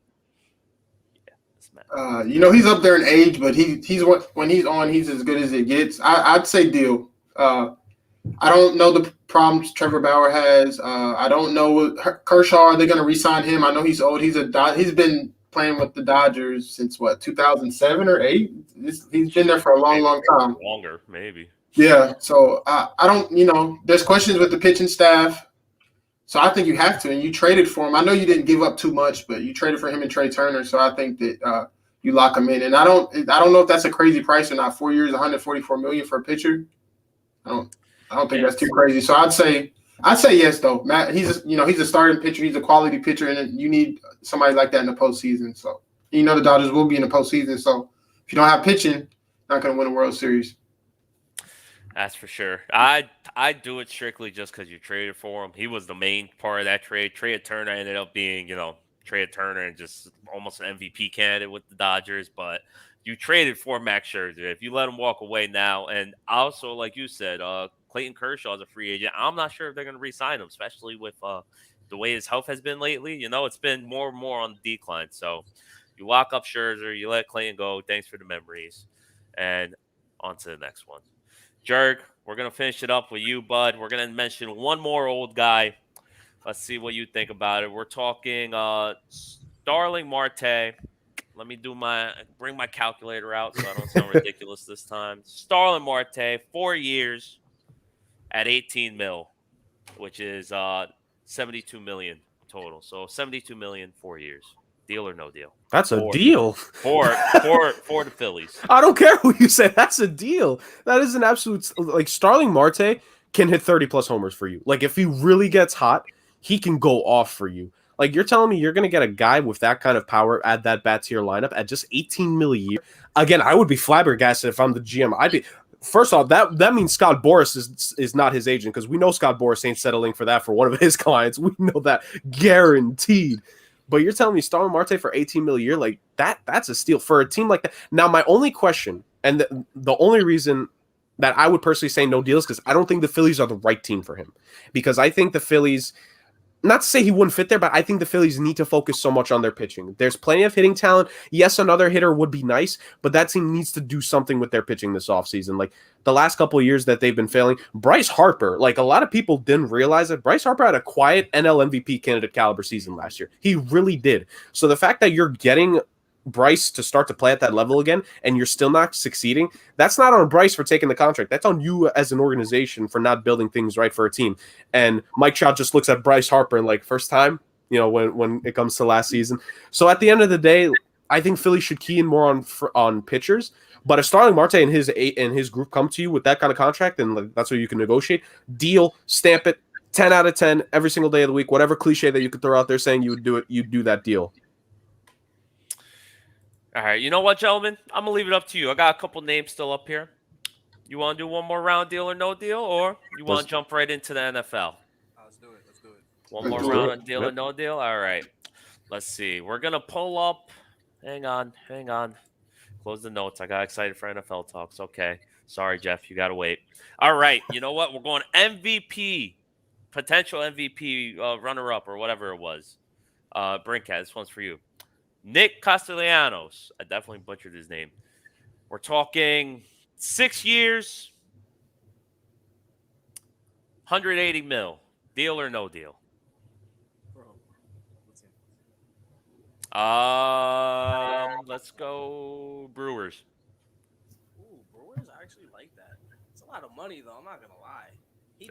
Yeah, that's math. He's up there in age, but when he's on, he's as good as it gets. I'd say deal. I don't know the problems Trevor Bauer has. I don't know what Kershaw. Are they going to re-sign him? I know he's old. He's been playing with the Dodgers since what 2007 or 8. He's been there for a long time. Longer, maybe. Yeah. So I don't. There's questions with the pitching staff. So I think you have to, and you traded for him. I know you didn't give up too much, but you traded for him and Trey Turner. So I think that you lock him in. And I don't know if that's a crazy price or not. 4 years, $144 million for a pitcher. I don't think that's too crazy. So I'd say yes though. Matt, he's a starting pitcher. He's a quality pitcher, and you need somebody like that in the postseason. So the Dodgers will be in the postseason. So if you don't have pitching, not going to win a World Series. That's for sure. I do it strictly just because you traded for him. He was the main part of that trade. Trey Turner ended up being, Trey Turner and just almost an MVP candidate with the Dodgers. But you traded for Max Scherzer. If you let him walk away now, and also like you said, Clayton Kershaw is a free agent. I'm not sure if they're going to re-sign him, especially with the way his health has been lately. It's been more and more on the decline. So you lock up Scherzer, you let Clayton go. Thanks for the memories, and on to the next one. Jerg, we're going to finish it up with you, bud. We're going to mention one more old guy. Let's see what you think about it. We're talking Starling Marte. Let me bring my calculator out so I don't sound ridiculous this time. Starling Marte, 4 years at 18 mil, which is 72 million total. So 72 million, 4 years. Deal or no deal? That's a deal for the Phillies. I don't care who you say. That's a deal. That is an absolute Starling Marte can hit 30 plus homers for you. Like if he really gets hot, he can go off for you. Like you're telling me you're going to get a guy with that kind of power, add that bat to your lineup at just 18 mil a year. Again, I would be flabbergasted if I'm the GM. I'd be. First off, that means Scott Boras is not his agent because we know Scott Boras ain't settling for that for one of his clients. We know that guaranteed. But you're telling me Starling Marte for 18 mil a year, like that's a steal for a team like that. Now, my only question, and the only reason that I would personally say no deal is because I don't think the Phillies are the right team for him. Because I think the Phillies, not to say he wouldn't fit there, but I think the Phillies need to focus so much on their pitching. There's plenty of hitting talent. Yes, another hitter would be nice, but that team needs to do something with their pitching this offseason. Like the last couple of years that they've been failing, Bryce Harper, like a lot of people didn't realize it. Bryce Harper had a quiet NL MVP candidate caliber season last year. He really did. So the fact that you're getting Bryce to start to play at that level again and you're still not succeeding, that's not on Bryce for taking the contract. That's on you as an organization for not building things right for a team. And Mike Trout just looks at Bryce Harper and like first time, when it comes to last season. So at the end of the day, I think Philly should key in more on pitchers. But if Starling Marte and his group come to you with that kind of contract, and that's what you can negotiate, deal, stamp it, 10 out of 10 every single day of the week, whatever cliche that you could throw out there saying you would do it, you'd do that deal. All right, you know what, gentlemen? I'm going to leave it up to you. I got a couple names still up here. You want to do one more round, deal or no deal, or you want to jump right into the NFL? Let's do it. One more round on deal or no deal? All right. Let's see. We're going to pull up. Hang on. Close the notes. I got excited for NFL talks. Okay. Sorry, Jeff. You got to wait. All right. You know what? We're going MVP, potential MVP runner-up or whatever it was. Brincat, this one's for you. Nick Castellanos. I definitely butchered his name. We're talking 6 years, 180 mil. Deal or no deal? Let's go Brewers. Ooh, Brewers, I actually like that. It's a lot of money though. I'm not gonna lie. He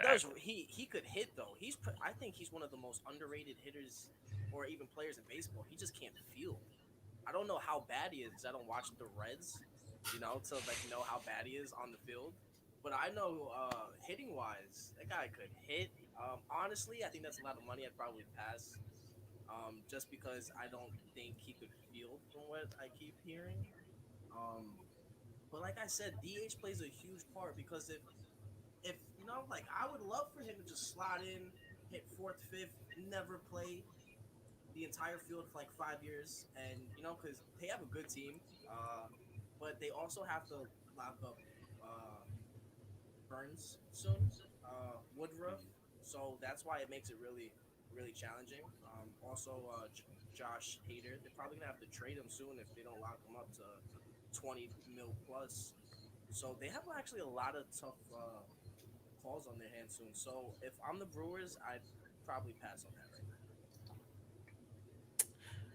could hit though. I think he's one of the most underrated hitters or even players in baseball. He just can't field. I don't know how bad he is because I don't watch the Reds, to know how bad he is on the field. But I know hitting wise, that guy could hit. Honestly, I think that's a lot of money. I'd probably pass. Just because I don't think he could field from what I keep hearing. But like I said, DH plays a huge part because if I would love for him to just slot in, hit fourth, fifth, never play the entire field for like 5 years, and because they have a good team, but they also have to lock up Burns soon. Woodruff, so that's why it makes it really, really challenging. Also, Josh Hader, they're probably gonna have to trade him soon if they don't lock him up to 20 mil plus. So they have actually a lot of tough calls on their hands soon. So if I'm the Brewers, I'd probably pass on that right now.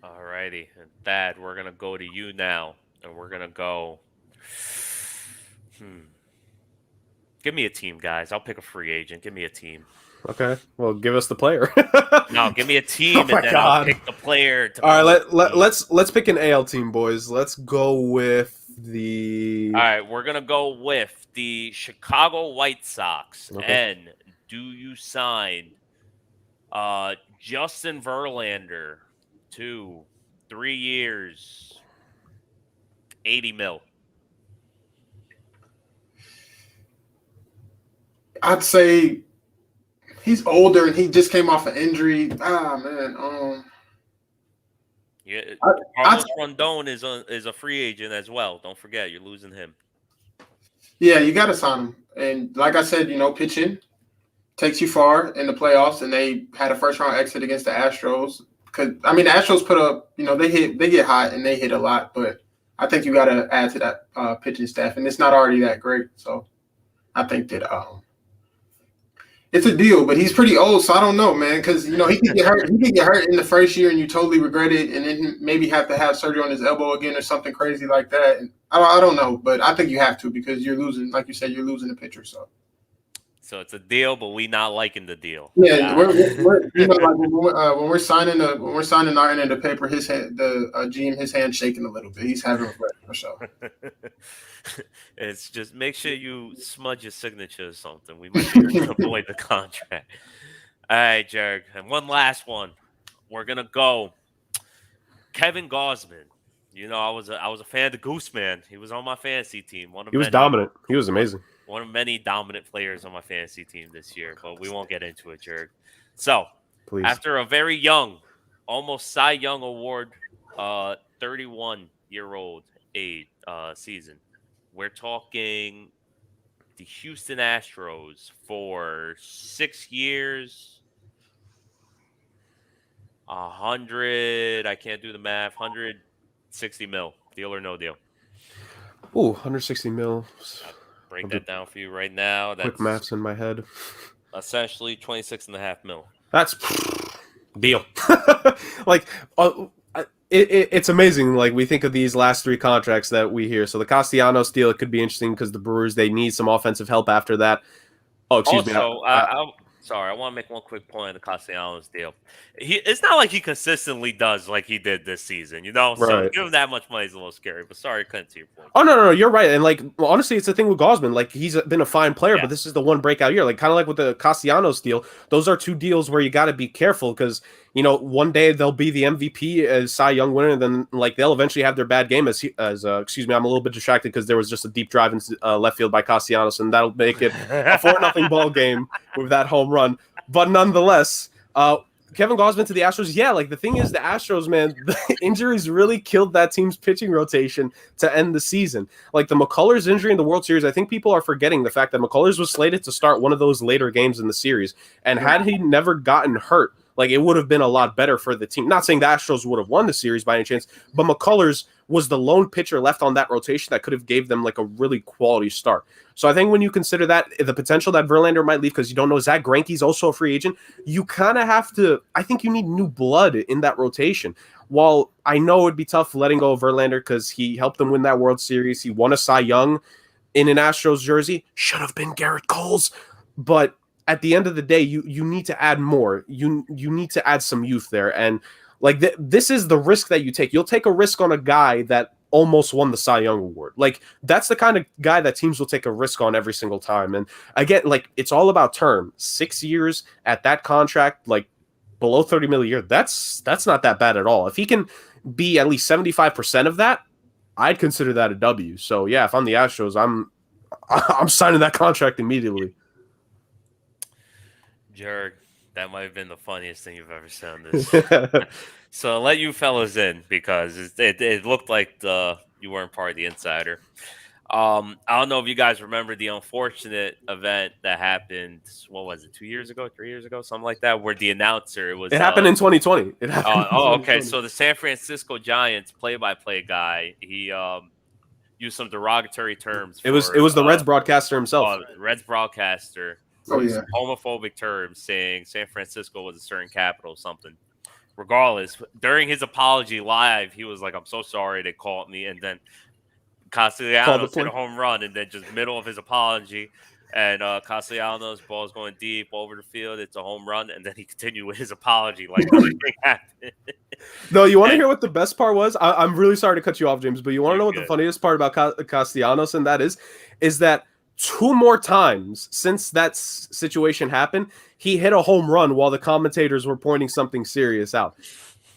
Alrighty, and Thad, we're gonna go to you now, and we're gonna go. Give me a team, guys. I'll pick a free agent. Give me a team. Okay. Well, give us the player. No, give me a team, Oh my and then God. I'll pick the player. All right, let's pick an AL team, boys. Let's go with the. All right, we're gonna go with the Chicago White Sox. Okay. And do you sign Justin Verlander to 3 years, 80 mil? I'd say he's older and he just came off an injury. Man. Yeah, Carlos Rondon is a free agent as well. Don't forget, you're losing him. Yeah, you got to sign him. And like I said, pitching takes you far in the playoffs, and they had a first-round exit against the Astros. Because the Astros put up, they get hot and they hit a lot, but I think you got to add to that pitching staff, and it's not already that great. So I think that it's a deal, but he's pretty old, so I don't know, man. Because he can get hurt. He can get hurt in the first year, and you totally regret it, and then maybe have to have surgery on his elbow again or something crazy like that. And I don't know, but I think you have to because you're losing, like you said, you're losing the pitcher. So it's a deal, but we not liking the deal. Yeah, we're like when we're signing our end of the paper, his hand, the GM, his hand shaking a little bit. He's having regret for sure. It's just make sure you smudge your signature or something. We might be able to avoid the contract. All right, Jared, and one last one. We're gonna go Kevin Gausman. I was a fan of the Goose Man. He was on my fantasy team. He was dominant. He was amazing. One of many dominant players on my fantasy team this year, but we won't get into it, Jared. So, please, after a very young, almost Cy Young Award, 31-year-old season, we're talking the Houston Astros for 6 years, 100. I can't do the math. 160 mil. Deal or no deal? Ooh, 160 mil. Break that down for you right now. That's quick maths in my head. Essentially 26.5 mil. That's deal. Like, it's amazing. Like, we think of these last 3 contracts that we hear. So the Castellanos deal, it could be interesting because the Brewers, they need some offensive help after that. Oh, excuse me. Sorry, I want to make one quick point on the Castellanos deal. It's not like he consistently does like he did this season, So Right. give him that much money is a little scary. But sorry, couldn't see your point. Oh, no, you're right. And, like, honestly, it's the thing with Gausman. Like, he's been a fine player, but this is the one breakout year. Like, kind of like with the Castellanos deal, those are 2 deals where you got to be careful because, one day they'll be the MVP as Cy Young winner, and then, like, they'll eventually have their bad game excuse me, I'm a little bit distracted because there was just a deep drive in left field by Castellanos, and that'll make it a 4-0 ball game with that home run. But nonetheless, Kevin Gausman to the Astros. Yeah, like the thing is, the Astros, man, the injuries really killed that team's pitching rotation to end the season. Like the McCullers injury in the World Series, I think people are forgetting the fact that McCullers was slated to start one of those later games in the series. And had he never gotten hurt, like it would have been a lot better for the team. Not saying the Astros would have won the series by any chance, but McCullers was the lone pitcher left on that rotation that could have gave them like a really quality start. So I think when you consider that, the potential that Verlander might leave because you don't know, Zach Greinke's also a free agent, you kind of have to, I think you need new blood in that rotation. While I know it would be tough letting go of Verlander because he helped them win that World Series, he won a Cy Young in an Astros jersey, should have been Garrett Cole's, but at the end of the day, you need to add more. You need to add some youth there. And like this is the risk that you take. You'll take a risk on a guy that almost won the Cy Young Award. Like that's the kind of guy that teams will take a risk on every single time. And again, like it's all about term. 6 years at that contract, like below 30 million a year. That's not that bad at all. If he can be at least 75% of that, I'd consider that a W. So yeah, if I'm the Astros, I'm signing that contract immediately. Jared, that might have been the funniest thing you've ever said on this. So I'll let you fellas in because it looked like you weren't part of the insider. I don't know if you guys remember the unfortunate event that happened. What was it? 2 years ago, 3 years ago, something like that, where the announcer it was. It happened in 2020. It happened. In Okay. 2020. So the San Francisco Giants play-by-play guy, he used some derogatory terms. It was the Reds broadcaster himself. Reds broadcaster. Oh, yeah. Some homophobic terms, saying San Francisco was a certain capital, something. Regardless, during his apology live, he was like, "I'm so sorry they called me," and then Castellanos hit a home run, and then just middle of his apology, and Castellanos' ball's going deep over the field. It's a home run, and then he continued with his apology like nothing happened. No, you want to hear what the best part was? I'm really sorry to cut you off, James, but you want to know what the funniest part about Castellanos and that is that 2 more times since that situation happened, he hit a home run while the commentators were pointing something serious out.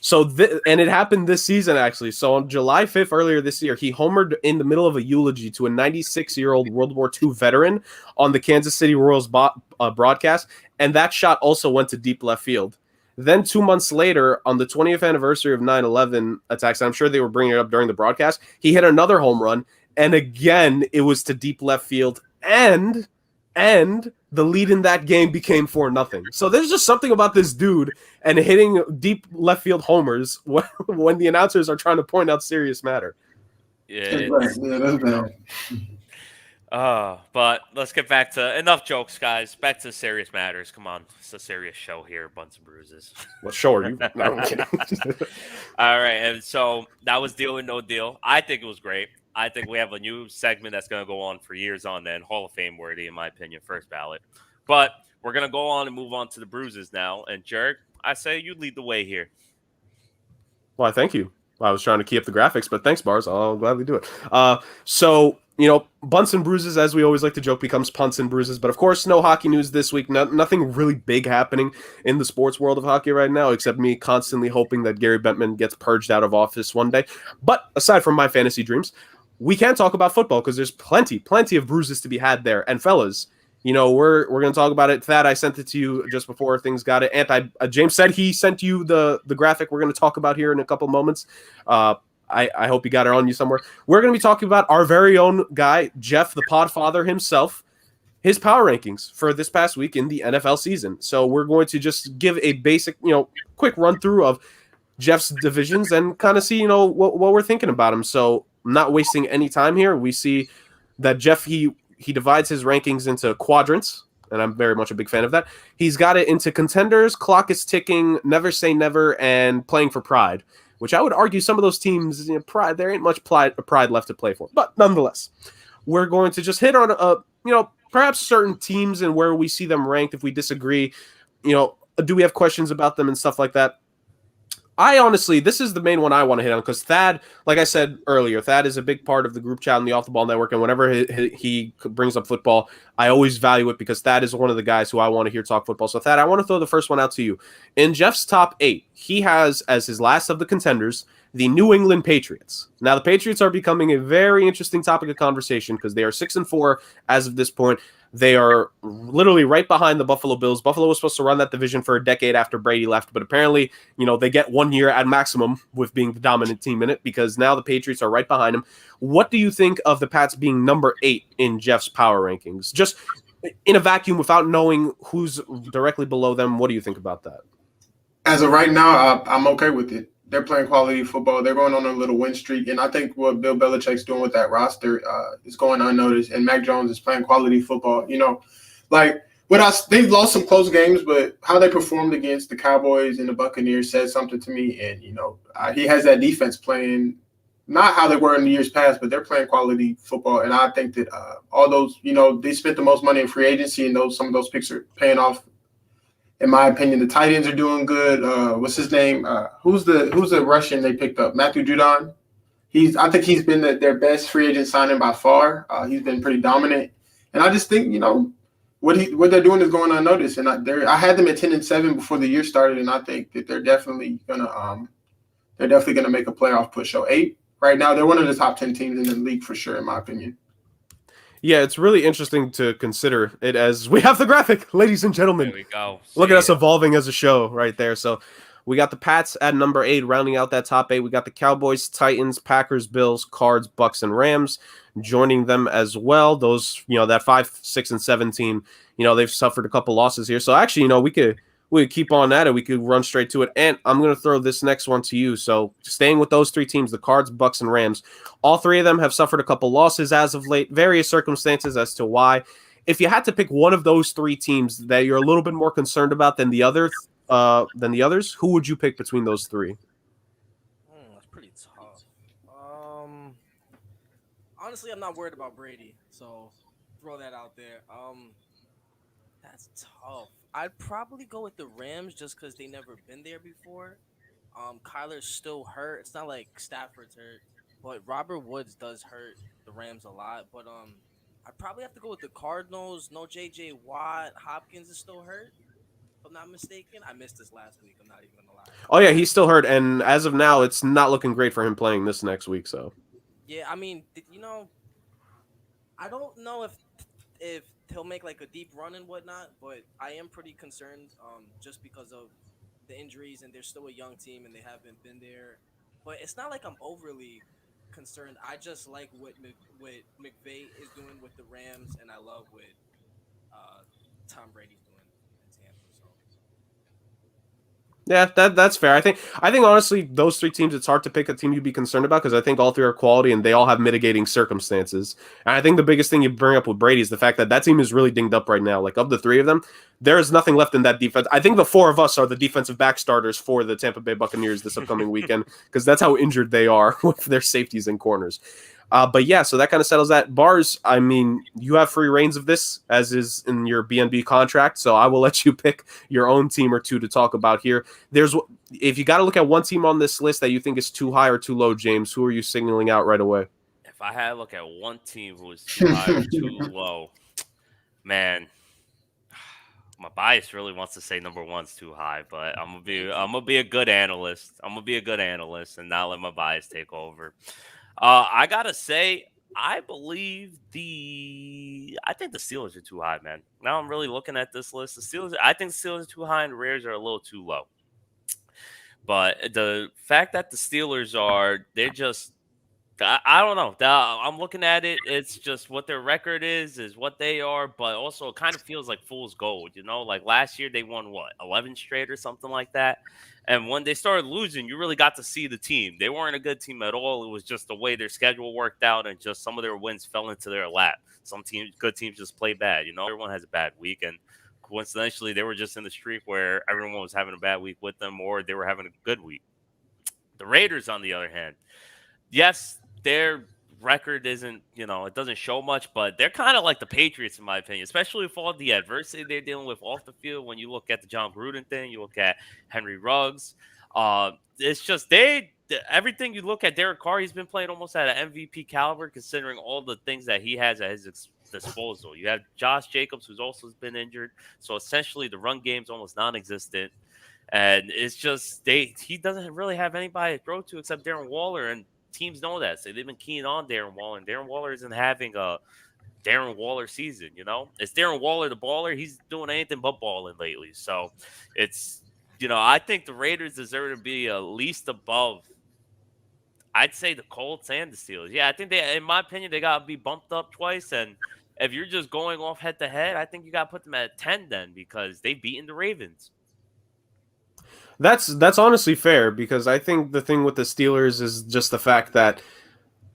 So, and it happened this season, actually. So on July 5th, earlier this year, he homered in the middle of a eulogy to a 96-year-old World War II veteran on the Kansas City Royals broadcast, and that shot also went to deep left field. Then 2 months later, on the 20th anniversary of 9/11 attacks, I'm sure they were bringing it up during the broadcast, he hit another home run, and again, it was to deep left field, and the lead in that game became 4-0. So there's just something about this dude and hitting deep left field homers when the announcers are trying to point out serious matter. Yeah, that's bad. But let's get back to enough jokes, guys. Back to serious matters. Come on, it's a serious show here, Bunts and Bruises. What show are you? No, I'm kidding. All right, and so that was Deal or No Deal. I think it was great. I think we have a new segment that's going to go on for years on end. Hall of Fame worthy, in my opinion, first ballot. But we're going to go on and move on to the bruises now. And, Jerg, I say you lead the way here. Well, thank you. I was trying to keep up the graphics, but thanks, Bars. I'll gladly do it. So, Bunts and Bruises, as we always like to joke, becomes Punts and Bruises. But, of course, no hockey news this week. Nothing really big happening in the sports world of hockey right now, except me constantly hoping that Gary Bettman gets purged out of office one day. But aside from my fantasy dreams, we can talk about football because there's plenty of bruises to be had there. And fellas, we're going to talk about it. Thad, I sent it to you just before things got it. James said he sent you the graphic we're going to talk about here in a couple moments. I hope you got it on you somewhere. We're going to be talking about our very own guy, Jeff, the Podfather himself, his power rankings for this past week in the NFL season. So we're going to just give a basic, quick run through of Jeff's divisions and kind of see, what we're thinking about him. So not wasting any time here. We see that Jeff, he divides his rankings into quadrants, and I'm very much a big fan of that. He's got it into contenders, clock is ticking, never say never, and playing for pride, which I would argue some of those teams, pride, there ain't much pride left to play for. But nonetheless, we're going to just hit on, perhaps certain teams and where we see them ranked if we disagree. Do we have questions about them and stuff like that? I honestly, this is the main one I want to hit on because Thad, like I said earlier, Thad is a big part of the group chat on the Off the Ball Network, and whenever he brings up football, I always value it because Thad is one of the guys who I want to hear talk football. So Thad, I want to throw the first one out to you. In Jeff's top 8, he has as his last of the contenders the New England Patriots. Now, the Patriots are becoming a very interesting topic of conversation because they are 6-4 as of this point. They are literally right behind the Buffalo Bills. Buffalo was supposed to run that division for a decade after Brady left, but apparently, they get 1 year at maximum with being the dominant team in it because now the Patriots are right behind them. What do you think of the Pats being number 8 in Jeff's power rankings? Just in a vacuum without knowing who's directly below them, what do you think about that? As of right now, I'm okay with it. They're playing quality football. They're going on a little win streak. And I think what Bill Belichick's doing with that roster is going unnoticed. And Mac Jones is playing quality football. They've lost some close games, but how they performed against the Cowboys and the Buccaneers said something to me. And, he has that defense playing not how they were in the years past, but they're playing quality football. And I think that all those, they spent the most money in free agency, and some of those picks are paying off. In my opinion, the tight ends are doing good. What's his name? Who's the Russian they picked up? Matthew Judon. I think he's been their best free agent signing by far. He's been pretty dominant, and I just think what they're doing is going unnoticed. And I had them at 10-7 before the year started, and I think that they're definitely gonna make a playoff push. So 8 right now, they're one of the top 10 teams in the league for sure, in my opinion. Yeah, it's really interesting to consider it as we have the graphic, ladies and gentlemen. There we go. Look at us evolving as a show right there. So We got the Pats at number 8, rounding out that top 8. We got the Cowboys, Titans, Packers, Bills, Cards, Bucks, and Rams joining them as well. Those, that 5, 6, and 7 team, they've suffered a couple losses here. So actually, we could keep on at it. We could run straight to it. And I'm going to throw this next one to you. So staying with those 3 teams, the Cards, Bucks, and Rams, all 3 of them have suffered a couple losses as of late, various circumstances as to why. If you had to pick one of those 3 teams that you're a little bit more concerned about than the others, who would you pick between those 3? That's pretty tough. Honestly, I'm not worried about Brady, so throw that out there. That's tough. I'd probably go with the Rams just because they never been there before. Kyler's still hurt. It's not like Stafford's hurt, but Robert Woods does hurt the Rams a lot. But I'd probably have to go with the Cardinals. No J.J. Watt. Hopkins is still hurt, if I'm not mistaken. I missed this last week. I'm not even gonna lie. Oh yeah, he's still hurt, and as of now, it's not looking great for him playing this next week. So yeah, I mean, I don't know if he'll make like a deep run and whatnot, but I am pretty concerned just because of the injuries, and they're still a young team and they haven't been there. But it's not like I'm overly concerned. I just like what McVay is doing with the Rams, and I love what Tom Brady's doing in Tampa. So yeah, that's fair. I think honestly, those 3 teams, it's hard to pick a team you'd be concerned about because I think all 3 are quality and they all have mitigating circumstances. And I think the biggest thing you bring up with Brady is the fact that team is really dinged up right now. Like of the 3 of them, there is nothing left in that defense. I think the 4 of us are the defensive back starters for the Tampa Bay Buccaneers this upcoming weekend because that's how injured they are with their safeties and corners. But yeah, so that kind of settles that. Bars, I mean, you have free reigns of this, as is in your BNB contract, so I will let you pick your own team or 2 to talk about here. If you got to look at one team on this list that you think is too high or too low, James, who are you signaling out right away? If I had to look at one team who was too high or too low, man, my bias really wants to say number 1's too high, but I'm gonna be a good analyst. I'm gonna be a good analyst and not let my bias take over. I gotta say, I think the Steelers are too high, man. Now I'm really looking at this list. I think the Steelers are too high and the Raiders are a little too low. But the fact that the Steelers they're just, I don't know. I'm looking at it. It's just what their record is what they are. But also, it kind of feels like fool's gold. Like last year they won 11 straight or something like that. And when they started losing, you really got to see the team. They weren't a good team at all. It was just the way their schedule worked out, and just some of their wins fell into their lap. Some good teams just play bad. Everyone has a bad week, and coincidentally, they were just in the streak where everyone was having a bad week with them, or they were having a good week. The Raiders, on the other hand, yes, their record isn't, it doesn't show much, but they're kind of like the Patriots, in my opinion, especially with all the adversity they're dealing with off the field. When you look at the John Gruden thing, you look at Henry Ruggs. It's just everything you look at Derek Carr, he's been playing almost at an MVP caliber, considering all the things that he has at his disposal. You have Josh Jacobs, who's also been injured. So essentially the run game's almost non-existent. And it's just he doesn't really have anybody to throw to except Darren Waller, and teams know that. So they've been keen on Darren Waller, and Darren Waller isn't having a Darren Waller season, It's Darren Waller the baller. He's doing anything but balling lately. So it's, I think the Raiders deserve to be at least above, I'd say, the Colts and the Steelers. Yeah, I think in my opinion, they got to be bumped up twice. And if you're just going off head to head, I think you got to put them at 10 then, because they've beaten the Ravens. That's honestly fair, because I think the thing with the Steelers is just the fact that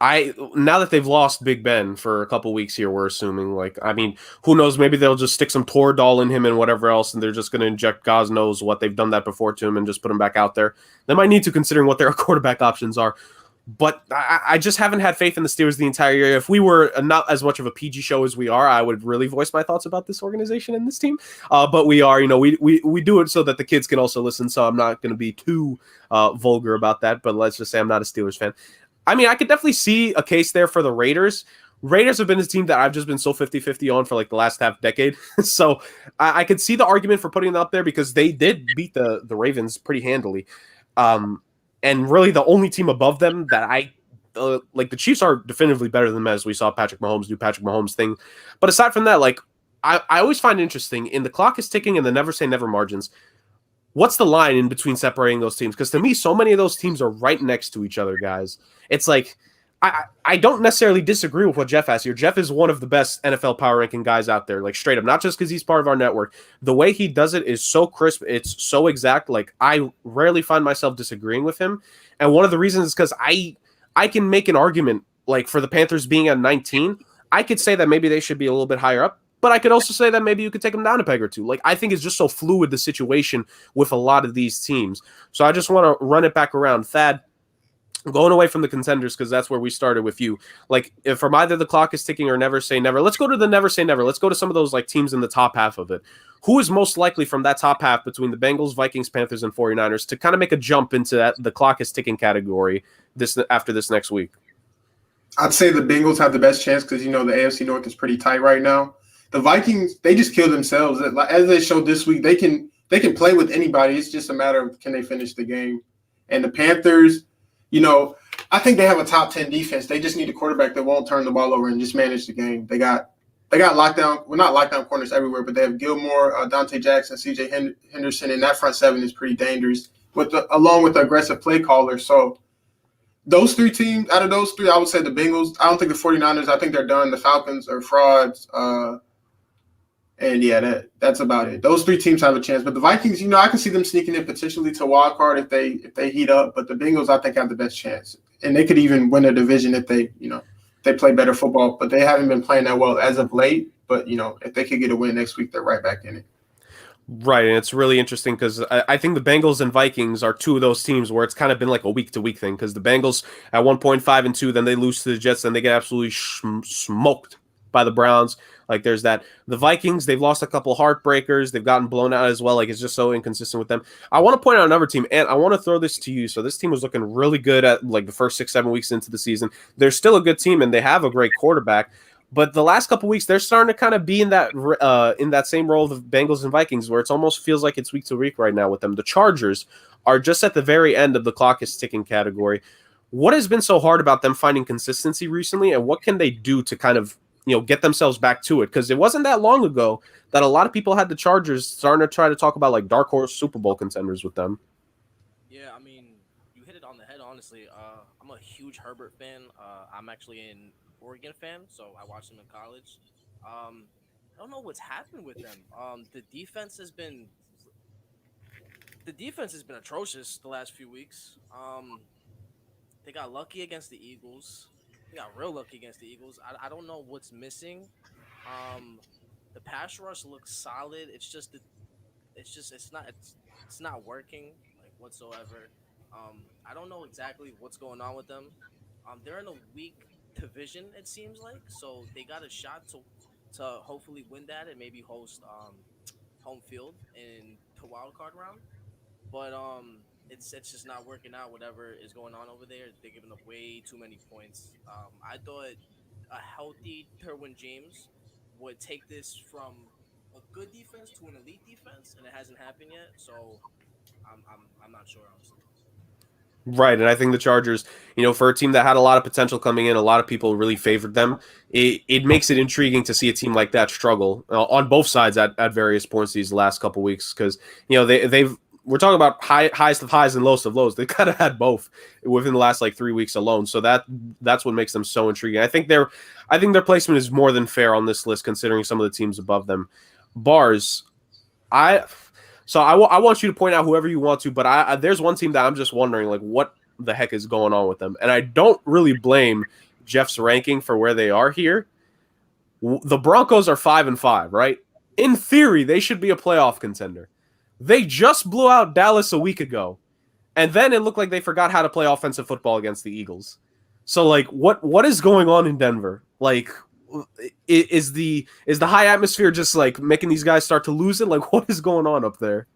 now that they've lost Big Ben for a couple weeks here, we're assuming, who knows, maybe they'll just stick some Toradol in him and whatever else, and they're just going to inject God knows what. They've done that before to him and just put him back out there. They might need to, considering what their quarterback options are. But I just haven't had faith in the Steelers the entire year. If we were not as much of a PG show as we are, I would really voice my thoughts about this organization and this team. But we are, we do it so that the kids can also listen. So I'm not going to be too vulgar about that. But let's just say I'm not a Steelers fan. I mean, I could definitely see a case there for the Raiders. Raiders have been a team that I've just been so 50-50 on for the last half decade. So I could see the argument for putting them up there, because they did beat the Ravens pretty handily. And really, the only team above them that the Chiefs are definitively better than them, as we saw Patrick Mahomes do Patrick Mahomes thing. But aside from that, I always find it interesting, in the clock is ticking and the never say never margins. what's the line in between separating those teams? Because to me, so many of those teams are right next to each other, guys. It's like I don't necessarily disagree with what Jeff has here. Jeff is one of the best NFL power ranking guys out there, like straight up, not just because he's part of our network. The way he does it is so crisp, it's so exact. Like I rarely find myself disagreeing with him. And one of the reasons is because I can make an argument like for the Panthers being at 19. I could say that maybe they should be a little bit higher up, but I could also say that maybe you could take them down a peg or two. Like I think it's just so fluid, the situation with a lot of these teams. So I just want to run it back around. Thad, going away from the contenders because that's where we started with you. Like if from either the clock is ticking or never say never, let's go to the never say never. Let's go to some of those like teams in the top half of it. Who is most likely from that top half between the Bengals, Vikings, Panthers, and 49ers to kind of make a jump into that the clock is ticking category this after this next week? I'd say the Bengals have the best chance because, the AFC North is pretty tight right now. The Vikings, they just killed themselves. As they showed this week, they can play with anybody. It's just a matter of can they finish the game. And the Panthers, I think they have a top 10 defense. They just need a quarterback that won't turn the ball over and just manage the game. They got lockdown. Well, not lockdown corners everywhere, but they have Gilmore, Dante Jackson, C.J. Henderson, and that front seven is pretty dangerous along with the aggressive play caller. So those three teams, out of those three, I would say the Bengals. I don't think the 49ers, I think they're done. The Falcons are frauds. And yeah, that's about it. Those three teams have a chance. But the Vikings, I can see them sneaking in potentially to wild card if they heat up. But the Bengals, I think, have the best chance. And they could even win a division if they play better football. But they haven't been playing that well as of late. But, if they could get a win next week, they're right back in it. Right, and it's really interesting because I think the Bengals and Vikings are two of those teams where it's kind of been like a week-to-week thing because the Bengals at 1.5-2, then they lose to the Jets, and they get absolutely smoked by the Browns. Like there's that. The Vikings, they've lost a couple heartbreakers. They've gotten blown out as well. Like it's just so inconsistent with them. I want to point out another team, and I want to throw this to you. So this team was looking really good at like the first 6-7 weeks into the season. They're still a good team, and they have a great quarterback. But the last couple weeks, they're starting to kind of be in that same role of the Bengals and Vikings, where it almost feels like it's week to week right now with them. The Chargers are just at the very end of the clock is ticking category. What has been so hard about them finding consistency recently, and what can they do to kind of get themselves back to it? Because it wasn't that long ago that a lot of people had the Chargers starting to try to talk about like dark horse Super Bowl contenders with them. Yeah, I mean, you hit it on the head, honestly. I'm a huge Herbert fan. I'm actually an Oregon fan, so I watched him in college. I don't know what's happened with them. The defense has been atrocious the last few weeks. They got lucky against the Eagles. They got real lucky against the Eagles. I don't know what's missing. The pass rush looks solid. It's not working like whatsoever. I don't know exactly what's going on with them. They're in a weak division, it seems like, so they got a shot to hopefully win that and maybe host home field in the wild card round. But it's just not working out. Whatever is going on over there, they're giving up way too many points. I thought a healthy Derwin James would take this from a good defense to an elite defense, and it hasn't happened yet. So I'm not sure, honestly. Right, and I think the Chargers, for a team that had a lot of potential coming in, a lot of people really favored them. It makes it intriguing to see a team like that struggle on both sides at various points these last couple weeks because we're talking about highest of highs and lowest of lows. They kind of had both within the last like 3 weeks alone. So that's what makes them so intriguing. I think their placement is more than fair on this list considering some of the teams above them. Bars, I want you to point out whoever you want to, but there's one team that I'm just wondering like what the heck is going on with them, and I don't really blame Jeff's ranking for where they are here. The Broncos are 5-5, right? In theory, they should be a playoff contender. They just blew out Dallas a week ago, and then it looked like they forgot how to play offensive football against the Eagles. So, like, what is going on in Denver? Like, is the high atmosphere just like making these guys start to lose it? Like, what is going on up there?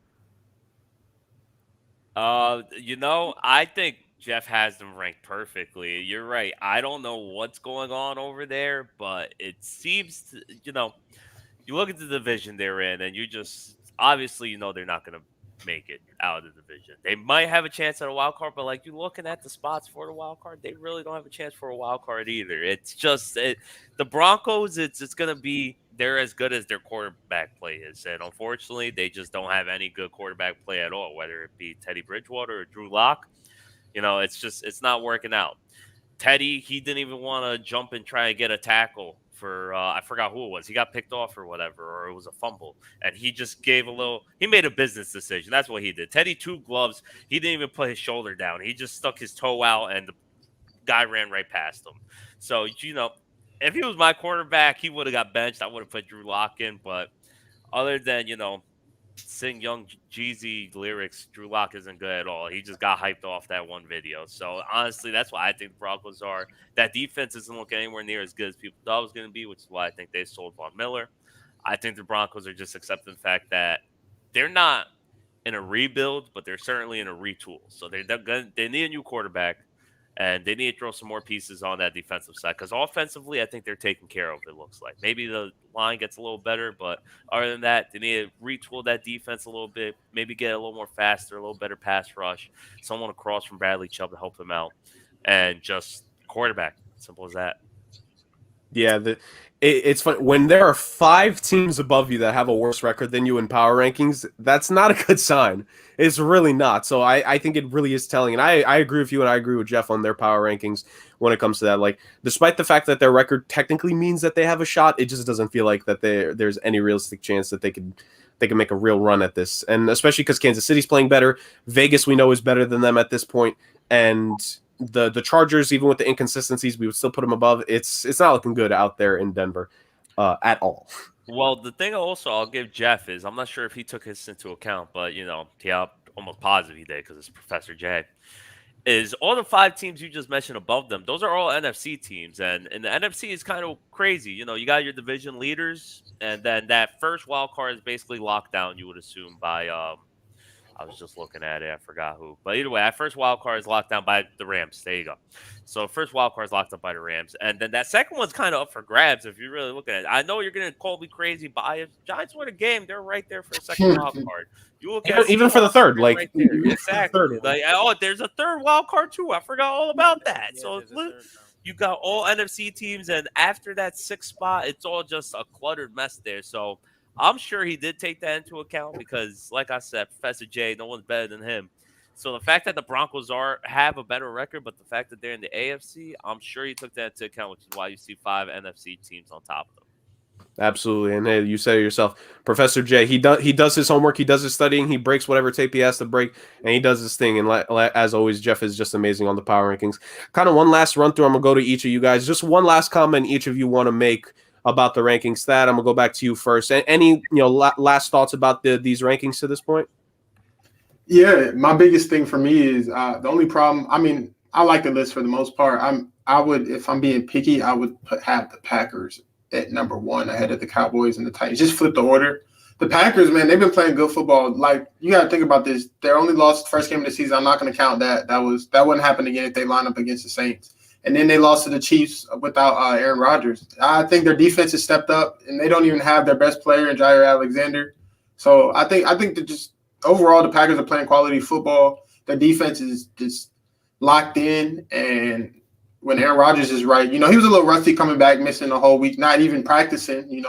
I think Jeff has them ranked perfectly. You're right. I don't know what's going on over there, but it seems you look at the division they're in, and you just obviously they're not going to make it out of the division. They might have a chance at a wild card, but like you're looking at the spots for the wild card, they really don't have a chance for a wild card either. It's just the Broncos. It's going to be they're as good as their quarterback play is, and unfortunately, they just don't have any good quarterback play at all. Whether it be Teddy Bridgewater or Drew Lock, it's not working out. Teddy, he didn't even want to jump and try and get a tackle for I forgot who it was. He got picked off or whatever, or it was a fumble, and he just gave a little. He made a business decision. That's what he did. Teddy, two gloves. He didn't even put his shoulder down. He just stuck his toe out, and the guy ran right past him. So if he was my quarterback, he would have got benched. I would have put Drew Lock in, but other than sing Young Jeezy lyrics, Drew Lock isn't good at all. He just got hyped off that one video. So honestly, that's why I think the Broncos are. That defense isn't looking anywhere near as good as people thought it was going to be, which is why I think they sold Von Miller. I think the Broncos are just accepting the fact that they're not in a rebuild, but they're certainly in a retool. So they need a new quarterback, and they need to throw some more pieces on that defensive side because offensively, I think they're taken care of. It looks like maybe the line gets a little better, but other than that, they need to retool that defense a little bit. Maybe get a little more faster, a little better pass rush, someone across from Bradley Chubb to help him out, and just quarterback. Simple as that. Yeah, it's fun when there are 5 teams above you that have a worse record than you in power rankings. That's not a good sign. It's really not. So I think it really is telling. And I agree with you, and I agree with Jeff on their power rankings when it comes to that. Like, despite the fact that their record technically means that they have a shot, it just doesn't feel like that there's any realistic chance that they can make a real run at this. And especially because Kansas City's playing better. Vegas, we know, is better than them at this point, and the Chargers, even with the inconsistencies, we would still put them above. It's not looking good out there in Denver at all. Well, the thing also I'll give Jeff is I'm not sure if he took this into account, but I'm almost positive he did because it's Professor J. Is all the 5 teams you just mentioned above them, those are all NFC teams. And the NFC is kind of crazy. You got your division leaders, and then that first wild card is basically locked down, you would assume, by I was just looking at it. I forgot who. But either way, that first wild card is locked down by the Rams. There you go. So first wild card is locked up by the Rams. And then that second one's kind of up for grabs if you really look at it. I know you're going to call me crazy, but if Giants win a game, they're right there for a second wild card. You look at even for the third, like right there. Exactly. There's a third wild card too. I forgot all about that. Yeah, So there's a third now. you got all NFC teams, and after that 6th spot, it's all just a cluttered mess there. So I'm sure he did take that into account because, like I said, Professor J, no one's better than him. So the fact that the Broncos have a better record, but the fact that they're in the AFC, I'm sure he took that into account, which is why you see 5 NFC teams on top of them. Absolutely. And hey, you said it yourself, Professor J, he does his homework, he does his studying, he breaks whatever tape he has to break, and he does his thing. And as always, Jeff is just amazing on the power rankings. Kind of one last run through. I'm gonna go to each of you guys. Just one last comment each of you want to make about the rankings. That I'm gonna go back to you first. Any last thoughts about these rankings to this point? Yeah, my biggest thing for me is the only problem. I mean, I like the list for the most part. I would, if I'm being picky, I would have the Packers at number 1 ahead of the Cowboys and the Titans. Just flip the order. The Packers, man, they've been playing good football. Like, you got to think about this. Their only lost first game of the season. I'm not going to count that. That wouldn't happen again if they line up against the Saints. And then they lost to the Chiefs without Aaron Rodgers. I think their defense has stepped up, and they don't even have their best player in Jair Alexander. So I think that just overall the Packers are playing quality football. Their defense is just locked in, and when Aaron Rodgers is right, he was a little rusty coming back, missing a whole week, not even practicing, with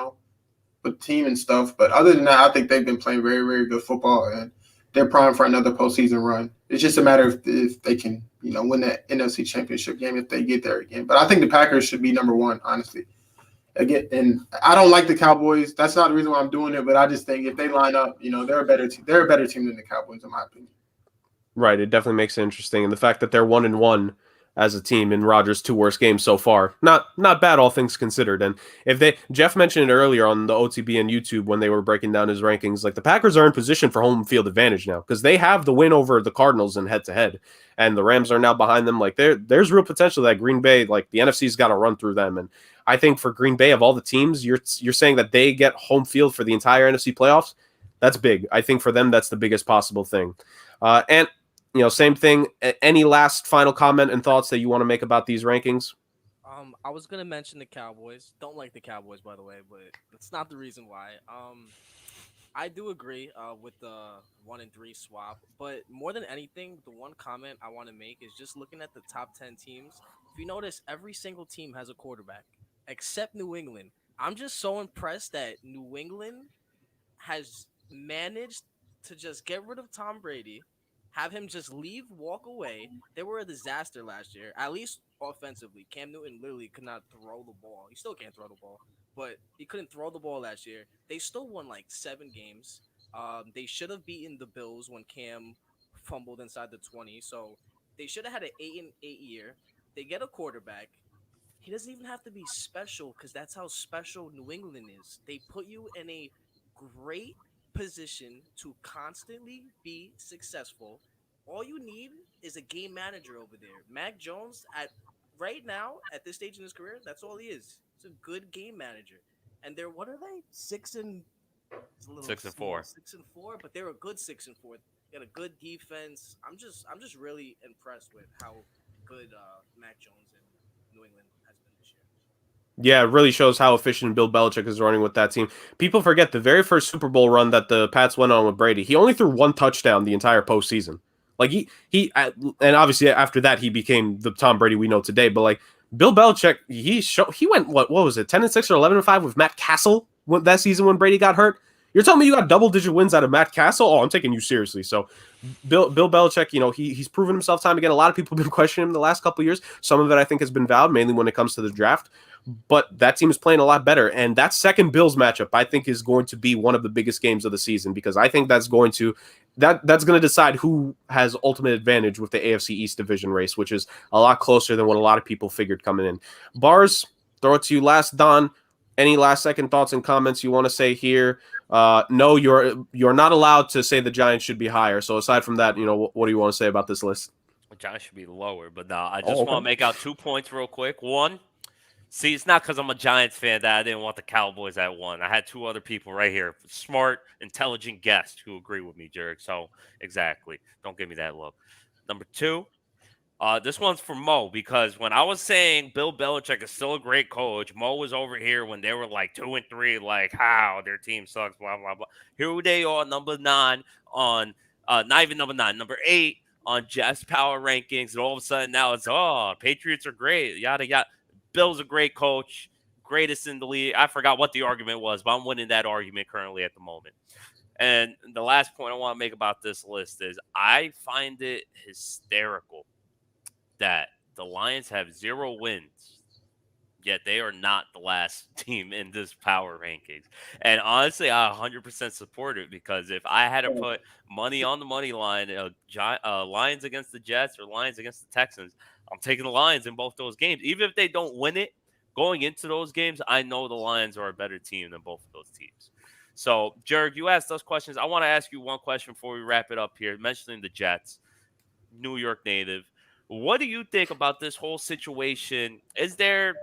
the team and stuff. But other than that, I think they've been playing very, very good football, and they're primed for another postseason run. It's just a matter of if they can, win that NFC Championship game if they get there again. But I think the Packers should be number 1, honestly. Again, and I don't like the Cowboys. That's not the reason why I'm doing it, but I just think if they line up, they're a better team. They're a better team than the Cowboys, in my opinion. Right. It definitely makes it interesting. And the fact that they're 1-1 as a team in Rodgers' 2 worst games so far, not bad, all things considered. And Jeff mentioned it earlier on the OTBN YouTube when they were breaking down his rankings, like the Packers are in position for home field advantage now because they have the win over the Cardinals in head-to-head, and the Rams are now behind them. Like there's real potential that Green Bay, like the NFC's got to run through them. And I think for Green Bay, of all the teams, you're saying that they get home field for the entire NFC playoffs. That's big. I think for them, that's the biggest possible thing. And same thing. Any last final comment and thoughts that you want to make about these rankings? I was gonna mention the Cowboys. Don't like the Cowboys, by the way, but that's not the reason why. I do agree with the 1 and 3 swap, but more than anything, the one comment I want to make is just looking at the top 10 teams. If you notice, every single team has a quarterback except New England. I'm just so impressed that New England has managed to just get rid of Tom Brady, have him just leave, walk away. They were a disaster last year, at least offensively. Cam Newton literally could not throw the ball. He still can't throw the ball, but he couldn't throw the ball last year. They still won like 7 games. They should have beaten the Bills when Cam fumbled inside the 20. So they should have had an 8-8 year. They get a quarterback. He doesn't even have to be special because that's how special New England is. They put you in a great position to constantly be successful. All you need is a game manager over there. Mac Jones, at right now at this stage in his career, that's all he is. He's a good game manager. And they're, what are they? It's a little 6-4. 6-4, but they're a good 6-4. They got a good defense. I'm just really impressed with how good Mac Jones and New England has been this year. Yeah, it really shows how efficient Bill Belichick is running with that team. People forget the very first Super Bowl run that the Pats went on with Brady. He only threw 1 touchdown the entire postseason. Like and obviously after that he became the Tom Brady we know today. But like Bill Belichick, he went what was it, 10-6 or 11-5 with Matt Castle that season when Brady got hurt. You're telling me you got double-digit wins out of Matt Castle? Oh, I'm taking you seriously. So Bill Belichick, he's proven himself time again. A lot of people have been questioning him the last couple of years. Some of it I think has been valid, mainly when it comes to the draft. But that team is playing a lot better. And that second Bills matchup, I think, is going to be one of the biggest games of the season because I think that's going to decide who has ultimate advantage with the AFC East division race, which is a lot closer than what a lot of people figured coming in. Bars, throw it to you last, Don. Any last second thoughts and comments you want to say here? No, you're not allowed to say the Giants should be higher. So aside from that, what do you want to say about this list? The Giants should be lower, but no, I just want to make out 2 points real quick. One, see, it's not because I'm a Giants fan that I didn't want the Cowboys at 1. I had 2 other people right here, smart, intelligent guests who agree with me, Jerry. So exactly, don't give me that look. Number 2. This one's for Mo because when I was saying Bill Belichick is still a great coach, Mo was over here when they were like 2-3, like how their team sucks, blah blah blah. Here they are, number 9 on, not even number 9, number 8 on Jeff's power rankings, and all of a sudden now it's Patriots are great, yada yada. Bill's a great coach, greatest in the league. I forgot what the argument was, but I'm winning that argument currently at the moment. And the last point I want to make about this list is I find it hysterical that the Lions have 0 wins, yet they are not the last team in this power rankings. And honestly, I 100% support it because if I had to put money on the money line, Lions against the Jets or Lions against the Texans, I'm taking the Lions in both those games. Even if they don't win it, going into those games, I know the Lions are a better team than both of those teams. So, Jerg, you asked those questions. I want to ask you one question before we wrap it up here, mentioning the Jets, New York native. What do you think about this whole situation? Is there,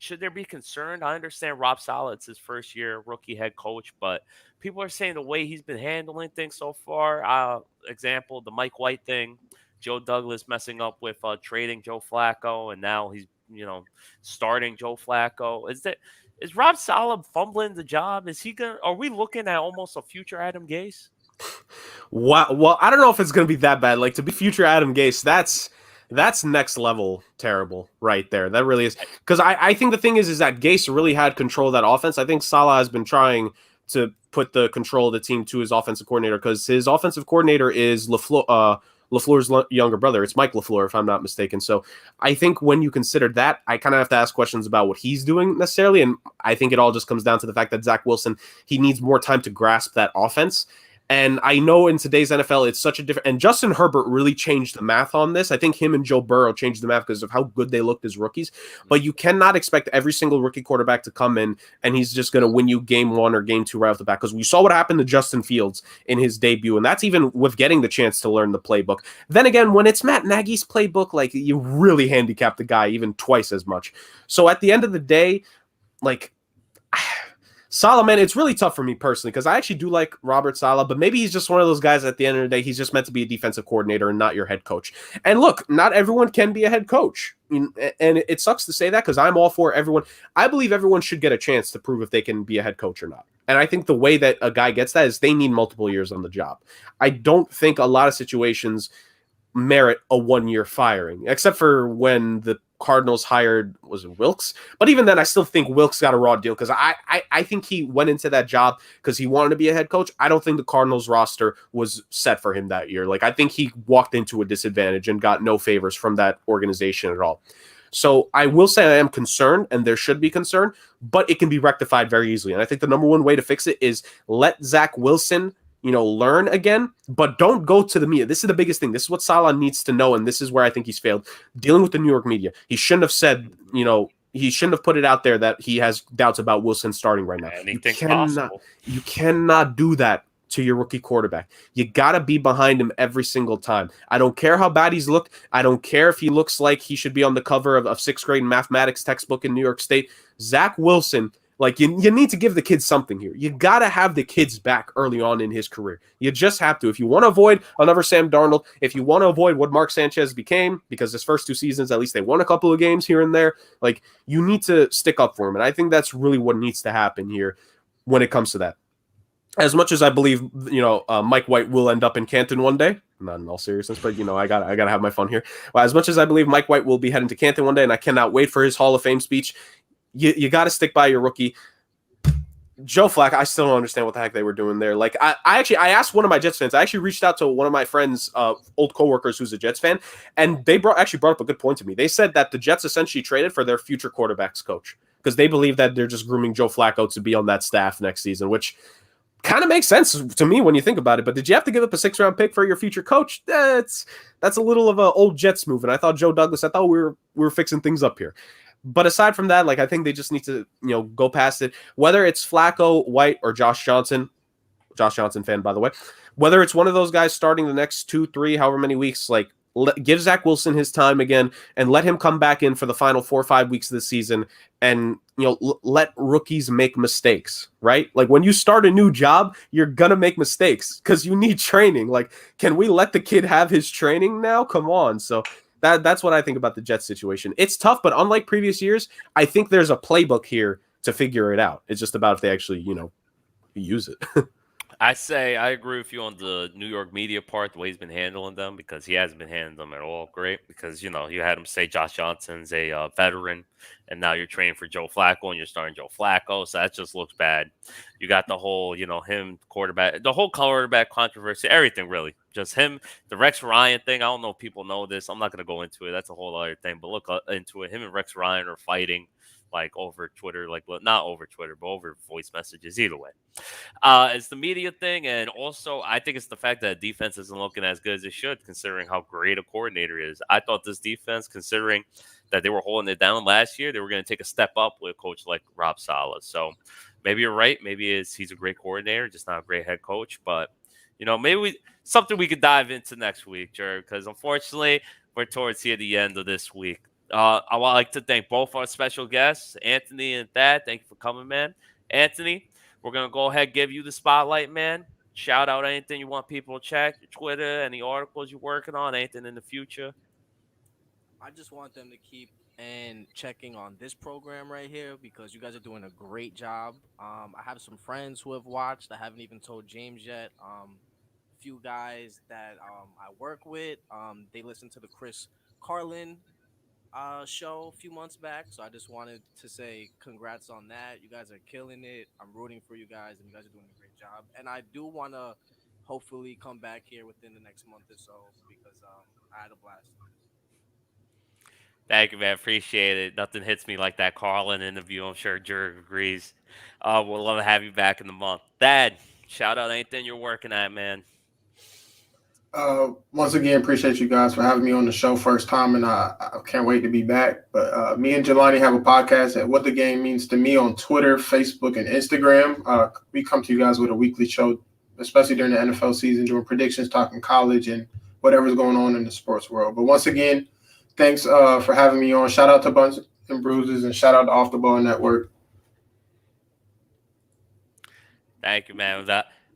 should there be concern? I understand Rob Sala's his first year rookie head coach, but people are saying the way he's been handling things so far, example, the Mike White thing, Joe Douglas messing up with trading Joe Flacco, and now he's, starting Joe Flacco. Is Rob Sala fumbling the job? Are we looking at almost a future Adam Gase? Wow. Well, I don't know if it's going to be that bad. Like, to be future Adam Gase, that's next level terrible right there. That really is. Because I think the thing is that Gase really had control of that offense. I think Salah has been trying to put the control of the team to his offensive coordinator because his offensive coordinator is LaFleur's younger brother. It's Mike LaFleur, if I'm not mistaken. So I think when you consider that, I kind of have to ask questions about what he's doing necessarily. And I think it all just comes down to the fact that Zach Wilson, he needs more time to grasp that offense. And I know in today's NFL, it's such a different... And Justin Herbert really changed the math on this. I think him and Joe Burrow changed the math because of how good they looked as rookies. But you cannot expect every single rookie quarterback to come in and he's just going to win you game 1 or game 2 right off the bat. Because we saw what happened to Justin Fields in his debut. And that's even with getting the chance to learn the playbook. Then again, when it's Matt Nagy's playbook, like, you really handicap the guy even twice as much. So at the end of the day, like... Saleh, man, it's really tough for me personally because I actually do like Robert Saleh, but maybe he's just one of those guys at the end of the day, he's just meant to be a defensive coordinator and not your head coach. And look, not everyone can be a head coach. And it sucks to say that because I'm all for everyone. I believe everyone should get a chance to prove if they can be a head coach or not. And I think the way that a guy gets that is they need multiple years on the job. I don't think a lot of situations merit a 1-year firing, except for when the Cardinals hired, was it Wilkes? But even then, I still think Wilkes got a raw deal because I think he went into that job because he wanted to be a head coach. I don't think the Cardinals roster was set for him that year. Like, I think he walked into a disadvantage and got no favors from that organization at all. So I will say I am concerned, and there should be concern, but it can be rectified very easily. And I think the number one way to fix it is let Zach Wilson, learn again, but don't go to the media. This is the biggest thing. This is what Saleh needs to know, and this is where I think he's failed. Dealing with the New York media. He shouldn't have said, he shouldn't have put it out there that he has doubts about Wilson starting right now. You cannot do that to your rookie quarterback. You got to be behind him every single time. I don't care how bad he's looked. I don't care if he looks like he should be on the cover of sixth grade mathematics textbook in New York State. Zach Wilson, like, you need to give the kids something here. You got to have the kids back early on in his career. You just have to. If you want to avoid another Sam Darnold, if you want to avoid what Mark Sanchez became, because his first 2 seasons, at least they won a couple of games here and there, like, you need to stick up for him. And I think that's really what needs to happen here when it comes to that. As much as I believe, Mike White will end up in Canton one day, not in all seriousness, but I gotta have my fun here. Well, as much as I believe Mike White will be heading to Canton one day, and I cannot wait for his Hall of Fame speech, you got to stick by your rookie. Joe Flacco, I still don't understand what the heck they were doing there. Like, I asked one of my Jets fans. I actually reached out to one of my friends, old coworkers who's a Jets fan, and they brought up a good point to me. They said that the Jets essentially traded for their future quarterbacks coach because they believe that they're just grooming Joe Flacco to be on that staff next season, which kind of makes sense to me when you think about it. But did you have to give up a 6th-round pick for your future coach? That's a little of an old Jets move. And I thought I thought we were fixing things up here. But aside from that, like, I think they just need to, go past it. Whether it's Flacco, White, or Josh Johnson fan, by the way, whether it's one of those guys starting the next 2, 3, however many weeks, like, give Zach Wilson his time again and let him come back in for the final 4 or 5 weeks of the season and, let rookies make mistakes, right? Like, when you start a new job, you're going to make mistakes because you need training. Like, can we let the kid have his training now? Come on. So that's what I think about the Jets situation. It's tough, but unlike previous years, I think there's a playbook here to figure it out. It's just about if they actually, use it. I agree with you on the New York media part, the way he's been handling them, because he hasn't been handling them at all great. Because, you had him say Josh Johnson's a veteran, and now you're training for Joe Flacco, and you're starting Joe Flacco, so that just looks bad. You got the whole, him quarterback, the whole quarterback controversy, everything really. Just him, the Rex Ryan thing. I don't know if people know this. I'm not going to go into it. That's a whole other thing. But look into it. Him and Rex Ryan are fighting, like, over Twitter, like, not over Twitter, but over voice messages. Either way, it's the media thing, and also I think it's the fact that defense isn't looking as good as it should, considering how great a coordinator is. I thought this defense, considering that they were holding it down last year, they were going to take a step up with a coach like Rob Saleh. So maybe you're right. Maybe he's a great coordinator, just not a great head coach. But maybe something we could dive into next week, Jared, because unfortunately we're towards the end of this week. I would like to thank both our special guests, Anthony and Thad. Thank you for coming, man. Anthony, we're going to go ahead and give you the spotlight, man. Shout out anything you want people to check, your Twitter, any articles you're working on, anything in the future. I just want them to keep and checking on this program right here because you guys are doing a great job. I have some friends who have watched. I haven't even told James yet. Few guys that I work with, they listen to the Chris Carlin show a few months back. So I just wanted to say congrats on that. You guys are killing it. I'm rooting for you guys, and you guys are doing a great job. And I do want to hopefully come back here within the next month or so because I had a blast. Thank you, man. Appreciate it. Nothing hits me like that Carlin interview. I'm sure Jurg agrees. We'll love to have you back in the month. Thad, shout out anything you're working at, man. Once again, appreciate you guys for having me on the show first time, and I can't wait to be back. But me and Jelani have a podcast at What the Game Means to Me on Twitter, Facebook, and Instagram. We come to you guys with a weekly show, especially during the NFL season, doing predictions, talking college, and whatever's going on in the sports world. But once again, thanks for having me on. Shout out to Bunts and Bruises, and shout out to Off the Ball Network. Thank you, man.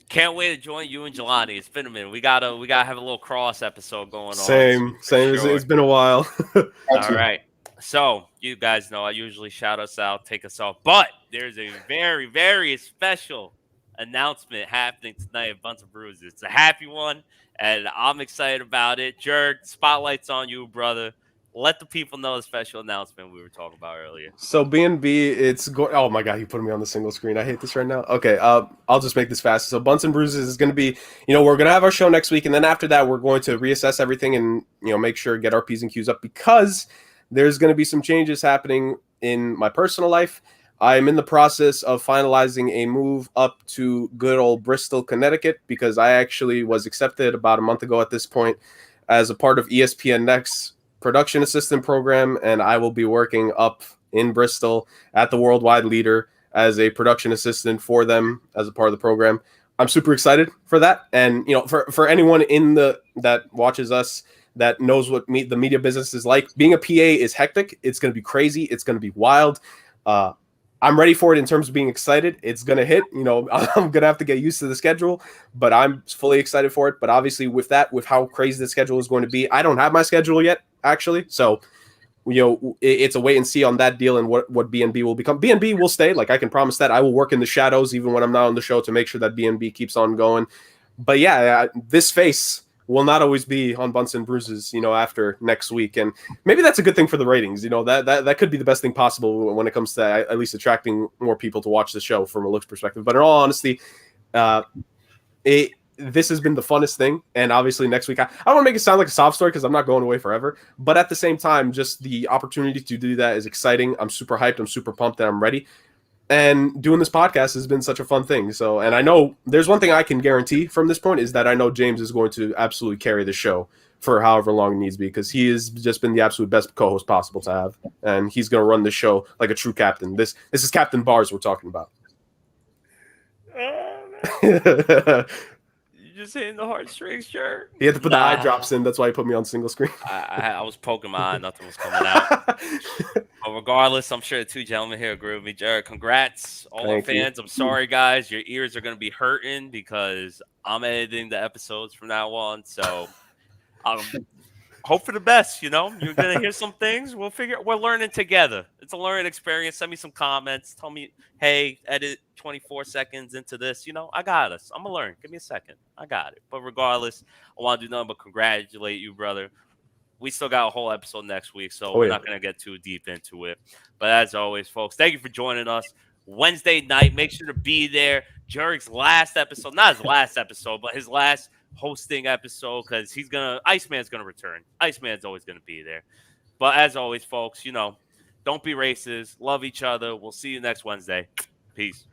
Can't wait to join you and Jelani. It's been a minute. We gotta have a little cross episode going on. Same. Sure. It's been a while. All right. So you guys know I usually shout us out, take us off, but there's a very, very special announcement happening tonight at Bunts and Bruises. It's a happy one, and I'm excited about it. Jurg, spotlight's on you, brother. let the people know the special announcement we were talking about earlier. So B&B, it's going. Oh my god, you put me on the single screen. I hate this right now. Okay, I'll just make this fast. So Bunts and Bruises is going to be, we're going to have our show next week, and then after that, we're going to reassess everything and make sure get our P's and Q's up because there's going to be some changes happening in my personal life. I'm in the process of finalizing a move up to good old Bristol, Connecticut, because I actually was accepted about a month ago at this point as a part of ESPN Next production assistant program, and I will be working up in Bristol at the Worldwide Leader as a production assistant for them as a part of the program. I'm super excited for that, and for anyone that watches us that knows what the media business is like, being a PA is hectic. It's going to be crazy. It's going to be wild. I'm ready for it in terms of being excited. It's going to hit. I'm going to have to get used to the schedule, but I'm fully excited for it. But obviously with how crazy the schedule is going to be, I don't have my schedule yet, actually. So, it's a wait and see on that deal and what B&B will become. B&B will stay. Like, I can promise that. I will work in the shadows even when I'm not on the show to make sure that B&B keeps on going. But yeah, this face will not always be on Bunts and Bruises, after next week. And maybe that's a good thing for the ratings. That could be the best thing possible when it comes to at least attracting more people to watch the show from a looks perspective. But in all honesty, this has been the funnest thing. And obviously next week, I don't want to make it sound like a sob story because I'm not going away forever. But at the same time, just the opportunity to do that is exciting. I'm super hyped. I'm super pumped and I'm ready. And doing this podcast has been such a fun thing. So, and I know there's one thing I can guarantee from this point is that I know James is going to absolutely carry the show for however long it needs to be, because he has just been the absolute best co-host possible to have. And he's going to run the show like a true captain. This is Captain Bars we're talking about. You just hitting the heartstrings, sure. He had to put the eye drops in. That's why he put me on single screen. I was poking my eye. Nothing was coming out. But regardless, I'm sure the two gentlemen here agree with me. Jared, congrats. All our fans. I'm sorry, guys. Your ears are going to be hurting because I'm editing the episodes from now on. So hope for the best, You're going to hear some things. We're learning together. It's a learning experience. Send me some comments. Tell me, hey, edit 24 seconds into this. I got us. I'm going to learn. Give me a second. I got it. But regardless, I want to do nothing but congratulate you, brother. We still got a whole episode next week, so we're not going to get too deep into it. But as always, folks, thank you for joining us. Wednesday night, make sure to be there. Jurg's last episode, not his last episode, but his last hosting episode, because Iceman's going to return. Iceman's always going to be there. But as always, folks, don't be racist. Love each other. We'll see you next Wednesday. Peace.